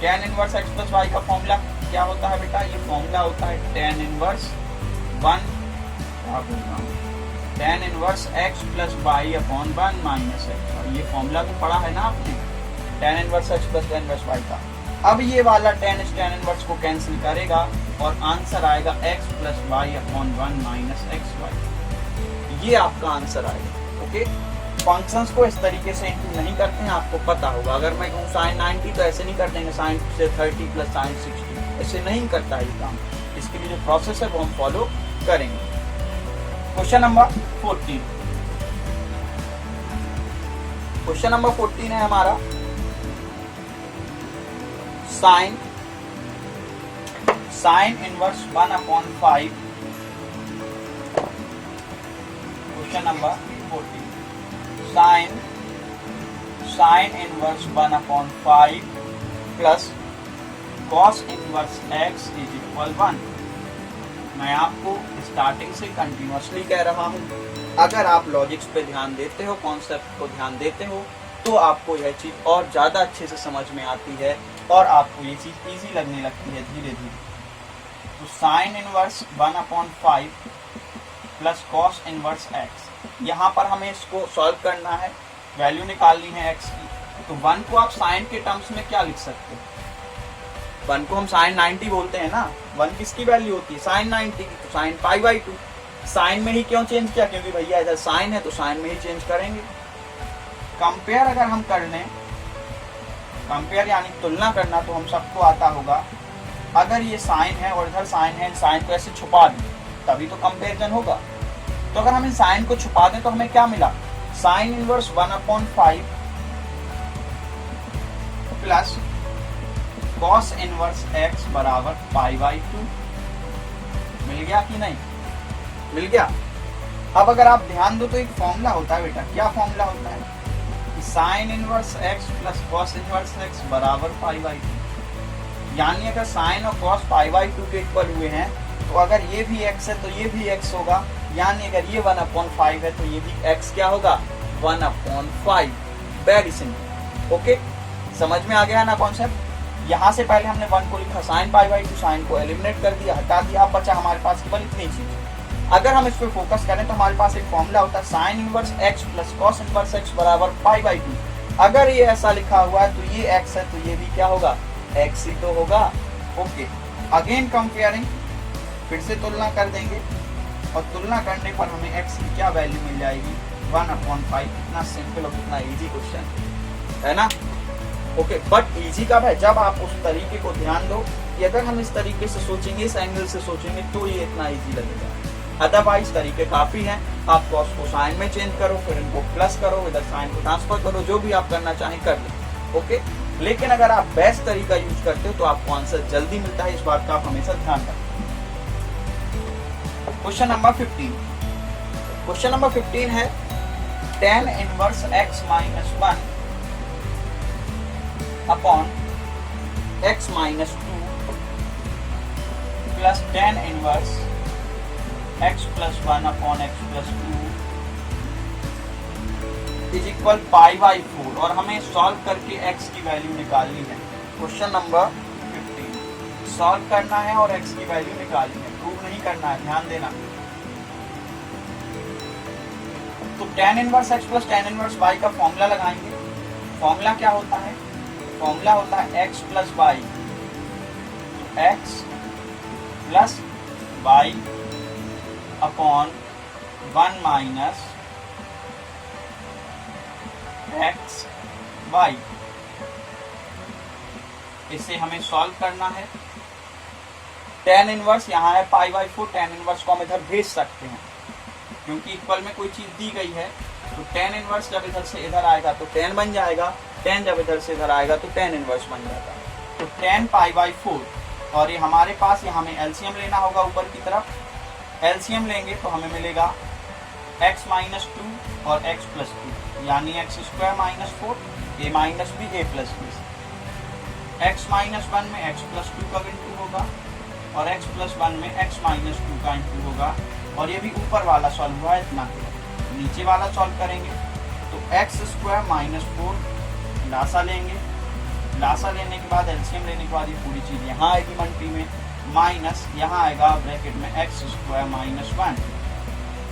tan inverse x plus y का फॉर्मूला क्या होता है बेटा, ये फॉर्मूला होता है tan inverse 1 tan inverse x plus y upon 1 minus x। ये फॉर्मूला तो पढ़ा है ना आपने, tan inverse x plus tan inverse y का। अब ये वाला tan इस tan इनवर्स को कैंसिल करेगा और आंसर आएगा x plus y upon 1 minus x y. ये आपका आंसर आएगा। ओके, फंक्शंस को इस तरीके से इंटू नहीं करते हैं, आपको पता होगा। अगर मैं कहूँ साइन 90 तो ऐसे नहीं कर देंगे, साइन से 30 प्लस साइन 60, ऐसे नहीं करता ये काम। इसके लिए जो प्रोसेस है वो हम फॉलो करेंगे। क्वेश्चन नंबर 14, क्वेश्चन नंबर 14 है हमारा sine inverse 1 upon 5। Question number 14, sine inverse 1 upon 5 plus cos inverse x is equal 1। मैं आपको स्टार्टिंग से कंटिन्यूअसली कह रहा हूं, अगर आप लॉजिक्स पे ध्यान देते हो, कॉन्सेप्ट को ध्यान देते हो, तो आपको यह चीज और ज्यादा अच्छे से समझ में आती है और आपको ये चीज इजी लगने लगती है धीरे धीरे। तो sine inverse 1 upon 5 plus cos inverse x, यहाँ पर हमें इसको सॉल्व करना है, वैल्यू निकालनी है x की। तो 1 को आप साइन के टर्म्स में क्या लिख सकते हो, 1 को हम साइन 90 बोलते हैं ना। 1 किसकी वैल्यू होती है, साइन 90 की, तो साइन पाई बाई 2। साइन में ही क्यों चेंज किया, क्योंकि भैया इधर साइन है तो साइन में ही चेंज करेंगे। कंपेयर अगर हम कर लें, कंपेयर यानी तुलना करना, तो हम सबको आता होगा, अगर ये साइन है और इधर साइन है, साइन को ऐसे छुपा दें तभी तो कंपेरिजन होगा। तो अगर हम इन साइन को छुपा दें तो हमें क्या मिला, sine inverse 1 upon 5 plus cos inverse x बराबर पाई बाई 2। मिल गया कि नहीं, मिल गया। अब अगर आप ध्यान दो तो एक फॉर्मूला होता है बेटा, क्या फॉर्मूला होता है, sine inverse x plus cos inverse x बराबर पाई बाई 2। यानी अगर साइन और कॉस पाई बाई 2 के इक्वल हुए हैं, तो अगर ये भी x है तो ये भी x होगा, यानी अगर ये 1 अपॉन 5 है तो ये भी x क्या होगा, 1 अपॉन 5। Very simple. ओके, समझ में आ गया ना कॉन्सेप्ट। यहाँ से पहले हमने 1 को लिखा साइन पाई बाई 2, साइन को एलिमिनेट कर दिया, हटा दिया, अब बचा हमारे पास केवल इतनी चीज। अगर हम इस पे फोकस करें तो हमारे पास एक फॉर्मूला होता है, sine inverse x plus cos inverse x बराबर पाई बाई 2। अगर ये ऐसा लिखा हुआ है तो ये x है तो ये भी क्या होगा, x ही तो होगा। ओके, अगेन कंपेयरिंग, फिर से तुलना कर देंगे और तुलना करने पर हमें x की क्या वैल्यू मिल जाएगी, 1 अपॉन 5। कितना सिंपल और कितना इजी क्वेश्चन है ना। ओके, बट इजी कब है, जब आप उस तरीके को ध्यान दो कि अगर हम इस तरीके से सोचेंगे, इस एंगल से सोचेंगे, तो ये इतना इजी लगेगा। अदरवाइज तरीके काफी हैं, आप कॉस को साइन में चेंज करो, फिर इनको प्लस करो, इधर साइन को ट्रांसफर करो, जो भी आप करना चाहें कर लो। ओके, लेकिन अगर आप बेस्ट तरीका यूज करते हो तो आपको आंसर जल्दी मिलता है, इस बात का आप हमेशा ध्यान रखें। Question number 15। क्वेश्चन नंबर 15 है tan inverse x minus 1 upon x minus 2 plus tan inverse x plus 1 upon x plus 2 is equal pi by 4 और हमें सॉल्व करके x की वैल्यू निकालनी है। क्वेश्चन नंबर 15 सॉल्व करना है और x की वैल्यू निकालनी है, प्रूव नहीं करना है, ध्यान देना। तो tan inverse x plus tan inverse y का फॉर्मूला लगाएंगे। फॉर्मूला क्या होता है? फॉर्मूला होता है x plus y, x plus y upon 1 minus x y। इसे हमें सॉल्व करना है। tan इनवर्स यहाँ है पाई बाई 4, tan इनवर्स को हम इधर भेज सकते हैं क्योंकि इक्वल में कोई चीज दी गई है। तो tan इनवर्स जब इधर से इधर आएगा तो tan बन जाएगा, tan जब इधर से इधर आएगा तो tan इनवर्स बन जाएगा। तो tan पाई बाई 4 और ये हमारे पास ये हमें एलसीएम लेना होगा ऊपर की तरफ। एलसीएम लेंगे तो हमें मिलेगा x माइनस 2 और x प्लस 2 यानी x square minus 4 a minus b a plus b. x minus 1 में x प्लस 2 का इंटू होगा और x प्लस 1 में x माइनस 2 का इंटू होगा। और ये भी ऊपर वाला सॉल्व हुआ है इतना, नीचे वाला सॉल्व करेंगे तो एक्स स्क्वायर माइनस 4 लासा लेंगे। लासा लेने के बाद एलसीएम लेने के बाद ये पूरी चीज यहाँ आएगी मल्टी में, माइनस यहाँ आएगा ब्रैकेट में एक्स स्क्वायर माइनस 1।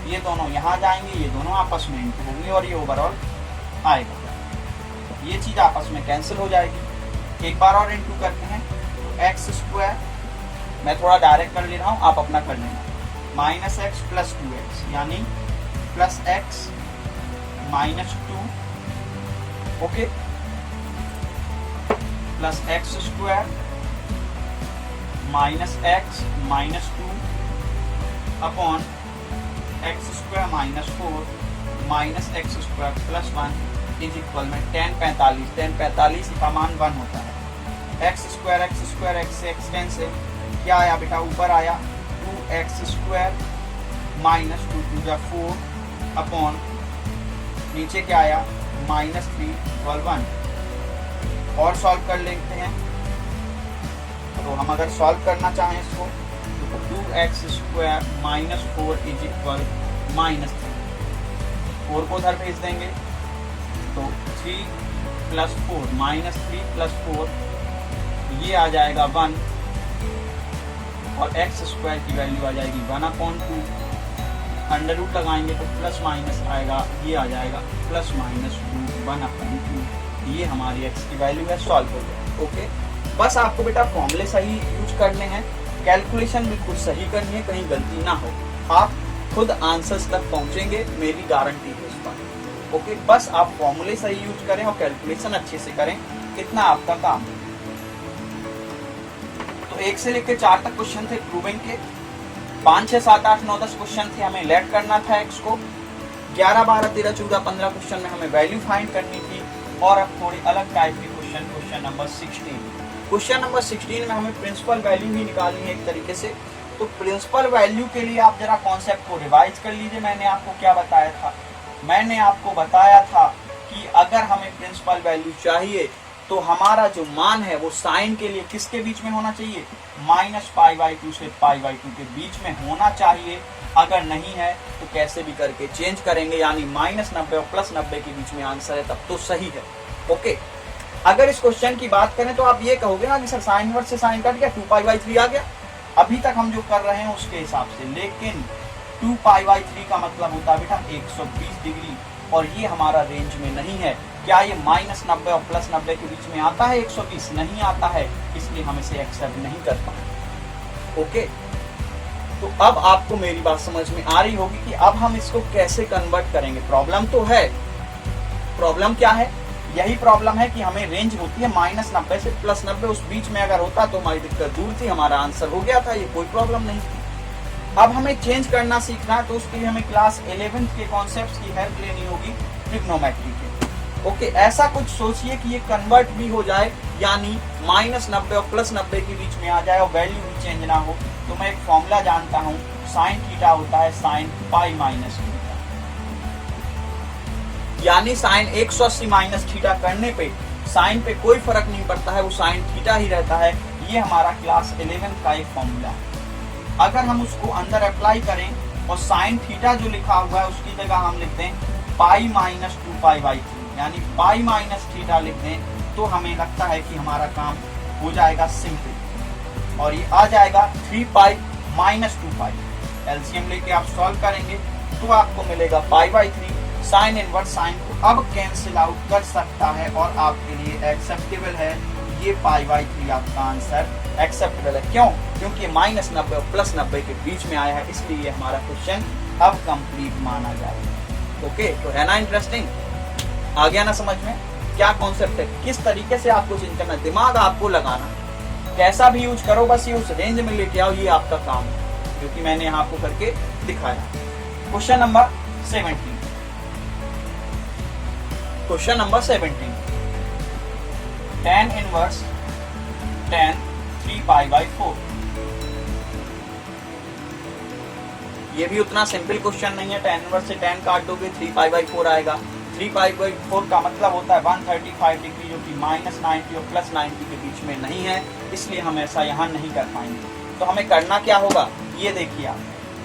ये दोनों यहाँ जाएंगे, ये दोनों आपस में इंटू होंगे और ये ओवरऑल आएगा। ये चीज आपस में कैंसिल हो जाएगी। एक बार और इंटू करते हैं तो एक्स स्क्वायर, मैं थोड़ा डायरेक्ट कर ले रहा हूँ, आप अपना कर लेना, माइनस एक्स प्लस 2x यानी plus x minus 2 okay plus x square minus x minus 2 upon x square minus 4 minus x square plus 1 is equal में tan 45 का मान 1 होता है। एक्स स्क्वायर एक्स से एक्स क्या आया बेटा, ऊपर आया 2x स्क्वायर माइनस 2 टू जा 4 अपॉन नीचे क्या आया माइनस 3 इक्वल 1। और सॉल्व कर लेते हैं तो हम अगर सॉल्व करना चाहें इसको तो 2x square minus 4 is equal minus 3। 4 को उधर भेज देंगे तो 3 प्लस 4 माइनस 3 प्लस 4 ये आ जाएगा 1 और एक्स स्क्वायर की वैल्यू आ जाएगी 1/2। अंडर रूट लगाएंगे तो प्लस माइनस आएगा, ये आ जाएगा प्लस माइनस 2 1/2। ये हमारी एक्स की वैल्यू है, सॉल्व हो गया। ओके, बस आपको बेटा फॉर्मूले सही यूज करने हैं, कैलकुलेशन बिल्कुल सही करनी है, कहीं गलती ना हो। आप खुद आंसर्स तक पहुंचेंगे, मेरी गारंटी है इस पर। ओके, बस आप फॉर्मूले सही यूज करें और कैलकुलेशन अच्छे से करें, इतना आपका काम है। तो 1 से लेकर 4 तक क्वेश्चन थे प्रूविंग के, 5, 6, 7, 8, 9, 10 क्वेश्चन थे, हमें लेट करना था एक्स को। 11, 12, 13, 14, 15 क्वेश्चन में हमें वैल्यू फाइंड करनी थी। और अब थोड़ी अलग टाइप के क्वेश्चन नंबर 16। क्वेश्चन नंबर 16 में हमें प्रिंसिपल वैल्यू ही निकालनी है एक तरीके से। तो प्रिंसिपल वैल्यू के लिए आप जरा कॉन्सेप्ट को रिवाइज कर लीजिए। मैंने आपको क्या बताया था? मैंने आपको बताया था कि अगर हमें प्रिंसिपल वैल्यू चाहिए तो हमारा जो मान है वो साइन के लिए किसके बीच में होना चाहिए? -π/2 से π/2 के बीच में होना चाहिए। अगर नहीं है तो कैसे भी करके चेंज करेंगे, यानी -90 और +90 के बीच में आंसर है, तब तो सही है। ओके, अगर इस क्वेश्चन की बात करें तो आप ये कहोगे ना कि सर साइन इनवर्स से साइन कट गया, 2π/3 आ गया। अभी तक हम जो कर रहे हैं उसके हिसाब से, लेकिन 2π/3 का मतलब होता है बेटा 120 डिग्री, और ये हमारा रेंज में नहीं है। क्या ये -90 और +90 के बीच में आता है 120? नहीं आता है, इसलिए हम इसे एक्सेप्ट नहीं कर पाए। ओके, तो अब आपको मेरी बात समझ में आ रही होगी कि अब हम इसको कैसे कन्वर्ट करेंगे। प्रॉब्लम तो है, प्रॉब्लम क्या है? यही प्रॉब्लम है कि हमें रेंज होती है -90 से +90, उस बीच में अगर होता तो हमारी दिक्कत दूर थी, हमारा आंसर हो गया था, ये कोई प्रॉब्लम नहीं थी। अब हमें चेंज करना सीखना है, तो उसके लिए हमें क्लास 11th के कॉन्सेप्ट्स की हेल्प लेनी होगी ट्रिग्नोमेट्री के। ओके, ऐसा कुछ सोचिए कि ये कन्वर्ट भी हो जाए, यानी -90 और +90 के बीच में आ जाए और वैल्यू भी चेंज ना हो। तो मैं एक फॉर्मूला जानता हूँ, साइन थीटा होता है साइन पाई माइनस थीटा, यानी साइन 180 माइनस थीटा करने पे साइन पे कोई फर्क नहीं पड़ता है, वो साइन थीटा ही रहता है। ये हमारा क्लास 11 का एक फॉर्मूला है। अगर हम उसको अंदर अप्लाई करें और साइन थीटा जो लिखा हुआ है उसकी जगह हम लिखते हैं पाई माइनस 2π/3, यानी पाई माइनस थीटा लिख दें, तो हमें लगता है कि हमारा काम हो जाएगा सिंपल, और ये आ जाएगा 3π माइनस 2π। एलसीएम लेके आप सॉल्व करेंगे तो आपको मिलेगा π/3। साइन इनवर्स साइन को अब कैंसिल आउट कर सकता है और आपके लिए एक्सेप्टेबल है। ये π/3 आपका आंसर एक्सेप्टेबल है। क्यों? क्योंकि -90 और +90 के बीच में आया है, इसलिए हमारा क्वेश्चन अब कंप्लीट माना जाएगा। ओके, तो है ना इंटरेस्टिंग? आ गया ना समझ में क्या कॉन्सेप्ट है, किस तरीके से आपको चेंज करना, दिमाग आपको लगाना, कैसा भी यूज करो, बस ये उस रेंज में लेके आओ, ये आपका काम है, क्योंकि मैंने यहाँ आपको करके दिखाया। Question number 17, question number 17, tan inverse tan 3π/4। ये भी उतना सिंपल क्वेश्चन नहीं है। tan इनवर्स से tan काट दोगे 3π/4 आएगा। 3π/4 का मतलब होता है 135 डिग्री, जो कि -90 और +90 के बीच में नहीं है, इसलिए हम ऐसा यहाँ नहीं कर पाएंगे। तो हमें करना क्या होगा, ये देखिए आप,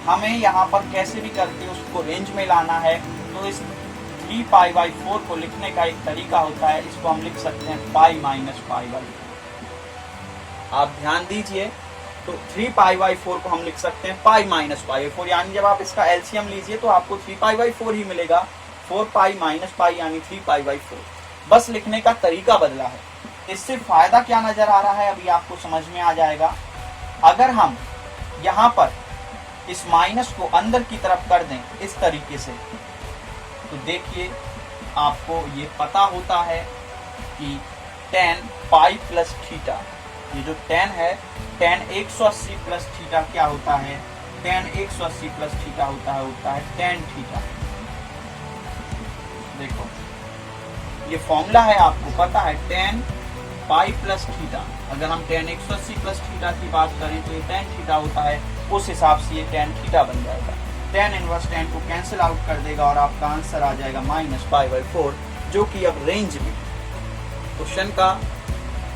हमें यहाँ पर कैसे भी करके उसको रेंज में लाना है। तो इस 3π/4 को लिखने का एक तरीका होता है, इसको हम लिख सकते हैं पाई माइनस π/4। आप ध्यान दीजिए, तो 3π/4 को हम लिख सकते हैं पाई माइनस π/4, यानी जब आप इसका एलसीएम लीजिए तो आपको 3π/4 ही मिलेगा। 4π माइनस π यानी 3π/4। बस लिखने का तरीका बदला है। इससे फायदा क्या नजर आ रहा है अभी आपको समझ में आ जाएगा। अगर हम यहाँ पर इस माइनस को अंदर की तरफ कर दें इस तरीके से, तो देखिए आपको ये पता होता है कि tan पाई प्लस थीटा, ये जो tan है, tan 180 प्लस थीटा क्या होता है, tan 180 प्लस थीटा होता है tan थीटा। देखो ये फॉर्मूला है, आपको पता है tan पाई प्लस थीटा। अगर हम tan 180 प्लस थीटा की बात करें तो ये tan थीटा होता है, उस हिसाब से ये tan थीटा बन जाएगा। tan इनवर्स tan को कैंसिल आउट कर देगा और आपका आंसर आ जाएगा -π/4, जो कि अब रेंज में क्वेश्चन का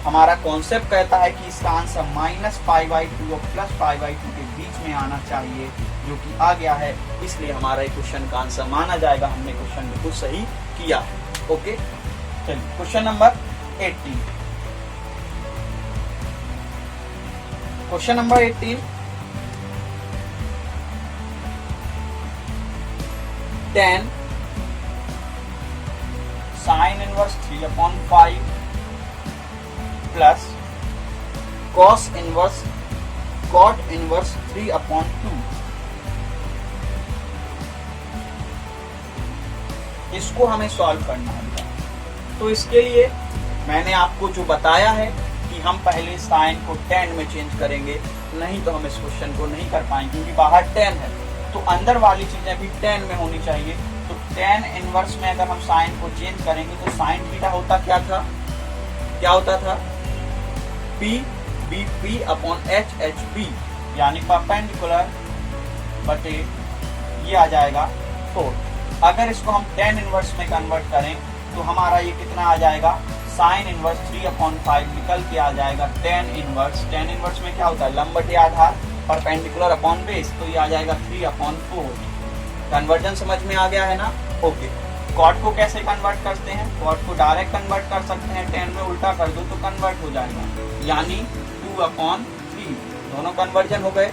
हमारा कॉन्सेप्ट कहता है कि इसका आंसर -π/2 और +π/2 के बीच में आना चाहिए, जो कि आ गया है, इसलिए हमारा ये क्वेश्चन का आंसर माना जाएगा। हमने क्वेश्चन बिल्कुल सही किया। ओके, चलिए question number 18, question number 18, tan sin inverse 3/5 plus cos inverse cot inverse 3/2। इसको हमें सॉल्व करना होगा। तो इसके लिए मैंने आपको जो बताया है कि हम पहले साइन को tan में चेंज करेंगे, नहीं तो हम इस क्वेश्चन को नहीं कर पाएंगे, क्योंकि बाहर tan है तो अंदर वाली चीजें भी tan में होनी चाहिए। तो tan इनवर्स में अगर हम साइन को चेंज करेंगे तो साइन थीटा होता क्या होता था P/HP, यानी परपेंडिकुलर बटे ये आ जाएगा 4। अगर इसको हम tan इनवर्स में कन्वर्ट करें तो हमारा ये कितना आ जाएगा, साइन इनवर्स 3/5 निकल के आ जाएगा tan इनवर्स में क्या होता है, लंब बटे आधार, परपेंडिकुलर अपॉन बेस, तो ये आ जाएगा 3/4। कन्वर्जन समझ में आ गया है ना? ओके, कॉट को कैसे कन्वर्ट करते हैं, कॉट को डायरेक्ट कन्वर्ट कर सकते हैं, tan में उल्टा कर दो तो कन्वर्ट हो जाएगा, यानी 2/3। दोनों कन्वर्जन हो गए।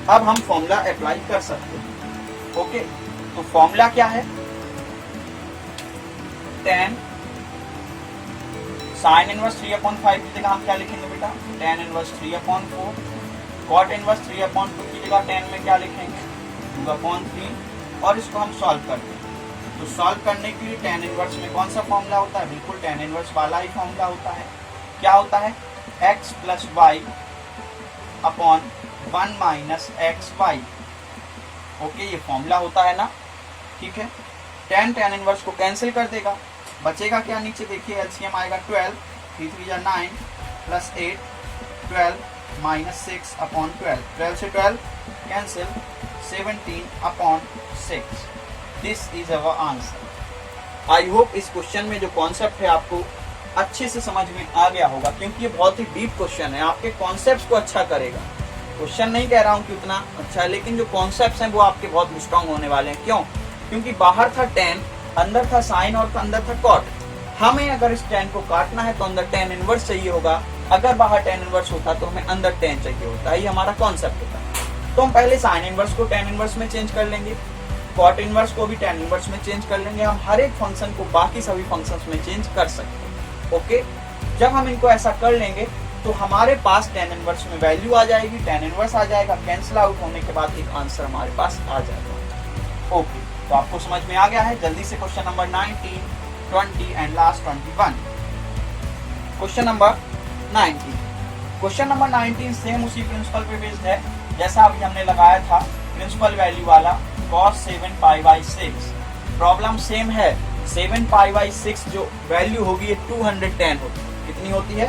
अब हम फॉर्मूला अप्लाई कर सकते हैं। ओके, तो फॉर्मूला क्या है, tan साइन इनवर्स 3/5 की जगह हम क्या लिखेंगे बेटा, tan इनवर्स 3/4, cot इनवर्स 3/2 की जगह tan में क्या लिखेंगे, 2/3, और इसको हम सॉल्व करते हैं। तो सॉल्व करने के लिए tan इनवर्स में कौन सा फॉर्मूला होता है, बिल्कुल tan इनवर्स वाला ही फॉर्मूला होता है। क्या होता है, x + y/1 - xy। ओके, ये फॉर्मूला होता है ना, ठीक है। tan इनवर्स को कैंसिल कर देगा, बचेगा क्या नीचे देखिए, एलसीएम आएगा 12, 3 3 जा 9 प्लस 8 12 माइनस 6 अपॉन 12, 12 से 12 cancel, 17 upon 6। This is our answer. I hope इस क्वेश्चन में जो कॉन्सेप्ट है आपको अच्छे से समझ में आ गया होगा, क्योंकि ये बहुत ही डीप क्वेश्चन है, आपके कॉन्सेप्ट को अच्छा करेगा। क्वेश्चन नहीं कह रहा हूँ कि उतना अच्छा है, लेकिन जो कॉन्सेप्ट हैं वो आपके बहुत स्ट्रांग होने वाले हैं। क्यों? क्योंकि बाहर था tan, अंदर था साइन और अंदर था कॉट। हमें अगर इस tan को काटना है तो अंदर tan इनवर्स चाहिए होगा, अगर बाहर tan इनवर्स होता तो हमें अंदर tan चाहिए होता। ये हमारा कॉन्सेप्ट होता है। तो हम पहले साइन इनवर्स को tan इनवर्स में चेंज कर लेंगे, कॉट इनवर्स को भी tan इनवर्स में चेंज कर लेंगे। हम हर एक फंक्शन को बाकी सभी फंक्शंस में चेंज कर सकते हैं। ओके, जब हम इनको ऐसा कर लेंगे तो हमारे पास tan इनवर्स में वैल्यू आ जाएगी, tan इनवर्स आ जाएगा, कैंसिल आउट होने के बाद एक आंसर हमारे पास आ जाएगा। ओके, तो आपको समझ में आ गया है। जल्दी से question number 19, 20 and last 21। Question number 19। Question number 19 same उसी प्रिंसिपल पे बेस्ड है जैसा अभी हमने लगाया था, प्रिंसिपल वैल्यू वाला cos 7 pi by 6। Problem same है, 7 पाई बाई 6 जो वैल्यू होगी ये 210 होगी। कितनी होती है?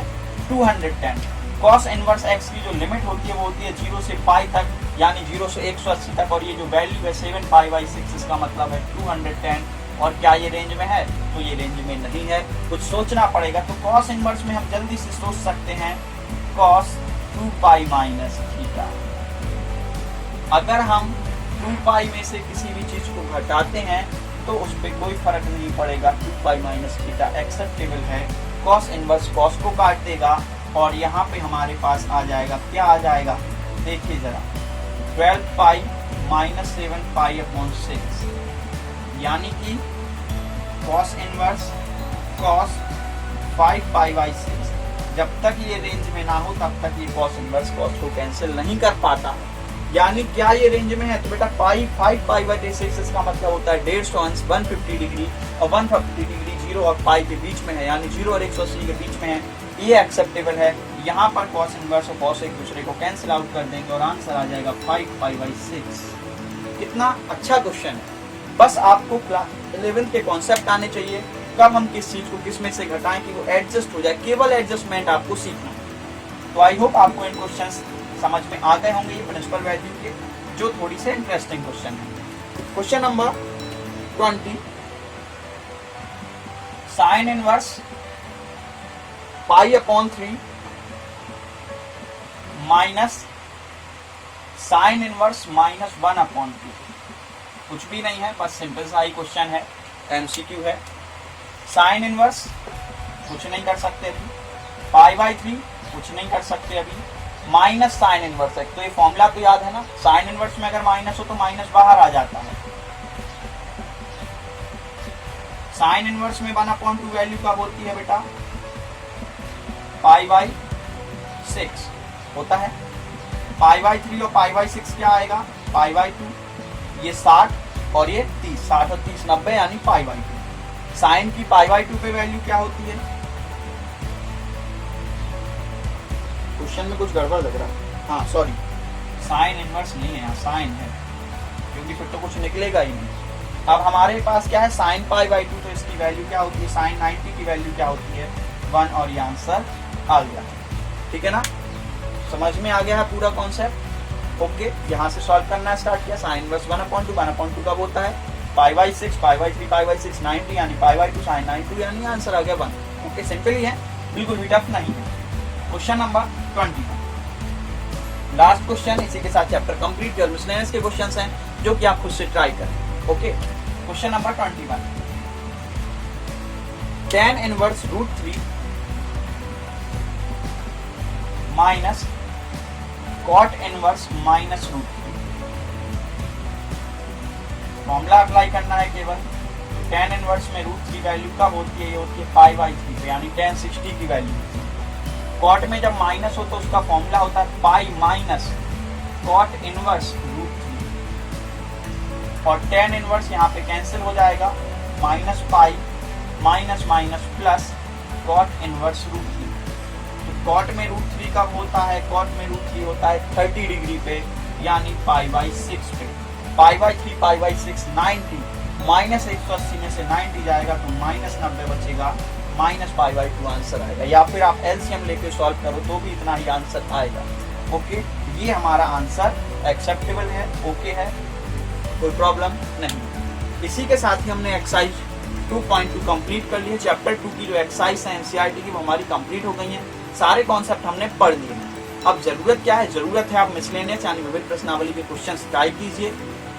210। cos इनवर्स x की जो लिमिट होती है वो होती है 0 से पाई तक, यानी 0 से 180 तक, और ये जो वैल्यू है 7 पाई बाई 6 इसका मतलब है 210। और क्या ये रेंज में है? तो ये रेंज में नहीं है, कुछ सोचना पड़ेगा। तो cos इनवर्स में हम जल्दी से सोच सकते हैं cos 2 पाई माइनस थीटा। अगर हम 2 पाई में से किसी भी चीज को घटाते हैं तो उस पर कोई फर्क नहीं पड़ेगा, 2 पाई माइनस थीटा एक्सेप्टेबल है। cos इनवर्स cos को काट देगा और यहाँ पे हमारे पास आ जाएगा, क्या आ जाएगा देखिए जरा, 12 पाई माइनस 7 पाई अपॉन 6, यानी कि cos inverse cos 5 pi by 6। जब तक ये रेंज में ना हो तब तक ये cos इनवर्स cos को कैंसिल नहीं कर पाता। यानी क्या ये रेंज में है? तो बेटा पाई 5 पाई बाई 6 इसका मतलब होता है 150 अंश 150 डिग्री, और 150 डिग्री 0 और पाई के बीच में है, यानी 0 और 180 के बीच में है। ये एक्सेप्टेबल है। यहाँ पर cos इनवर्स और cos एक दूसरे को कैंसिल आउट कर देंगे और आंसर आ जाएगा 5 पाई बाई 6। कितना अच्छा क्वेश्चन है। बस आपको क्लास 11 के कॉन्सेप्ट आने चाहिए, कब हम किस चीज को किस में से घटाएं कि वो एडजस्ट हो जाए। केवल एडजस्टमेंट आपको सीखना है। तो आई होप आपको इन क्वेश्चंस समझ में आ गए होंगे, ये प्रिंसिपल वैल्यू के जो थोड़ी से इंटरेस्टिंग क्वेश्चन है। Question number 20, sine inverse pi upon 3 minus sine inverse minus 1 upon 2। कुछ भी नहीं है, बस सिंपल सा ही क्वेश्चन है, एमसीक्यू है। साइन इनवर्स कुछ नहीं कर सकते अभी, पाई बाई 3 कुछ नहीं कर सकते अभी, माइनस साइन इनवर्स है। तो ये फॉर्मूला तो याद है ना, साइन इनवर्स में अगर माइनस हो तो माइनस बाहर आ जाता है। साइन इनवर्स में 1/2 वैल्यू कब होती है बेटा? पाई बाई 6 होता है। पाई बाई 3 और पाई बाई 6 क्या आएगा? Pi by 2। ये 60 और ये 30, 60 और 30 90, यानी पाई बाई 2। साइन की पाई बाई 2 पे वैल्यू क्या होती है? क्वेश्चन में कुछ गड़बड़ लग रहा है। हाँ सॉरी, साइन इनवर्स नहीं है यहाँ, साइन है, क्योंकि फिर तो कुछ निकलेगा ही नहीं। अब हमारे पास क्या है? साइन पाई बाई 2, तो इसकी वैल्यू क्या होती है? साइन 90 की वैल्यू क्या होती है? 1, और ये आंसर आ गया। ठीक है ना, समझ में आ गया है पूरा कॉन्सेप्ट। ओके, यहाँ से सॉल्व करना स्टार्ट किया। साइन इनवर्स 1/2, 1/2 कब होता है? Pi by 6, pi by 3, pi by 6 90, यानी पाई बाई 2 साइन 90, यानी आंसर आ गया 1। ओके, सिंपल ही है, बिल्कुल भी टफ नहीं है। Question number 20, last question. इसी के साथ चैप्टर कंप्लीट। जो मिसलेनियस के क्वेश्चंस हैं जो कि आप खुद से ट्राई करें। Okay, question number 21, tan inverse √3 minus cot inverse minus √3। Formula apply करना है केवल। tan इनवर्स में √3 वैल्यू कब होती है? ये होती है पाई बाई 3 पे, यानी tan 60 की वैल्यू। कॉट में जब माइनस हो तो उसका फॉर्मूला होता है पाई माइनस कॉट इनवर्स √3, और tan इनवर्स यहाँ पे कैंसिल हो जाएगा, minus pi minus minus plus cot inverse √3। तो कॉट में √3 कब होता है? कॉट में √3 होता है 30 डिग्री पे, यानी पाई बाई 6 पे। Pi by 3 pi by 6 90, minus 180 में से 90 जाएगा तो माइनस 90 बचेगा, माइनस π/2 आंसर आएगा। या फिर आप एलसीएम लेके सॉल्व करो तो भी इतना ही आंसर आएगा। ओके, ये हमारा आंसर एक्सेप्टेबल है, ओके है, कोई प्रॉब्लम नहीं। इसी के साथ ही हमने एक्सरसाइज 2.2 कंप्लीट कर लिए। चैप्टर 2 की जो एक्सरसाइज है एनसीईआरटी की वो हमारी कंप्लीट हो गई है, सारे कॉन्सेप्ट हमने पढ़ लिए हैं। अब जरूरत क्या है, जरूरत है आप मिसलेनियस यानी विविध प्रश्नावली के क्वेश्चन टाइप कीजिए।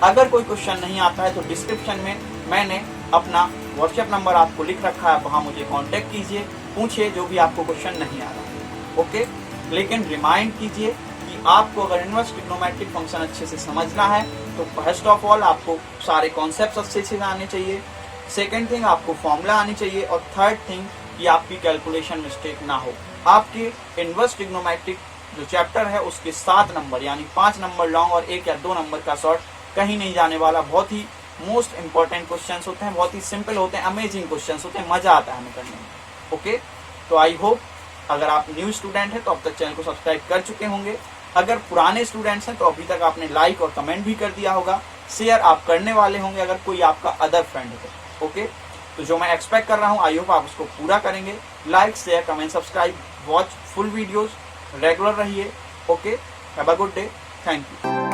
अगर कोई क्वेश्चन नहीं आता है तो डिस्क्रिप्शन में मैंने अपना व्हाट्सएप नंबर आपको लिख रखा है, वहां मुझे कांटेक्ट कीजिए, पूछिए जो भी आपको क्वेश्चन नहीं आ रहा। ओके, लेकिन रिमाइंड कीजिए कि आपको अगर इनवर्स ट्रिग्नोमेट्रिक फंक्शन अच्छे से समझना है तो फर्स्ट ऑफ ऑल आपको सारे कॉन्सेप्ट अच्छे से आने चाहिए, सेकेंड थिंग आपको फॉर्मूला आनी चाहिए, और थर्ड थिंग कि आपकी कैलकुलेशन मिस्टेक ना हो। आपके इनवर्स ट्रिग्नोमेट्रिक जो चैप्टर है उसके 7 नंबर यानी 5 नंबर लॉन्ग और 1 या 2 नंबर का शॉर्ट कहीं नहीं जाने वाला। बहुत ही मोस्ट इंपॉर्टेंट क्वेश्चंस होते हैं, बहुत ही सिंपल होते हैं, अमेजिंग क्वेश्चंस होते हैं, मजा आता है हमें करने में। ओके, तो आई होप अगर आप न्यू स्टूडेंट हैं तो अब तक चैनल को सब्सक्राइब कर चुके होंगे। अगर पुराने स्टूडेंट्स हैं तो अभी तक आपने लाइक और कमेंट भी कर दिया होगा, शेयर आप करने वाले होंगे अगर कोई आपका अदर फ्रेंड है। ओके, तो जो मैं एक्सपेक्ट कर रहा हूँ आई होप आप उसको पूरा करेंगे। Like share comment subscribe, watch full videos, regular रहिए। Okay, have a good day, thank you.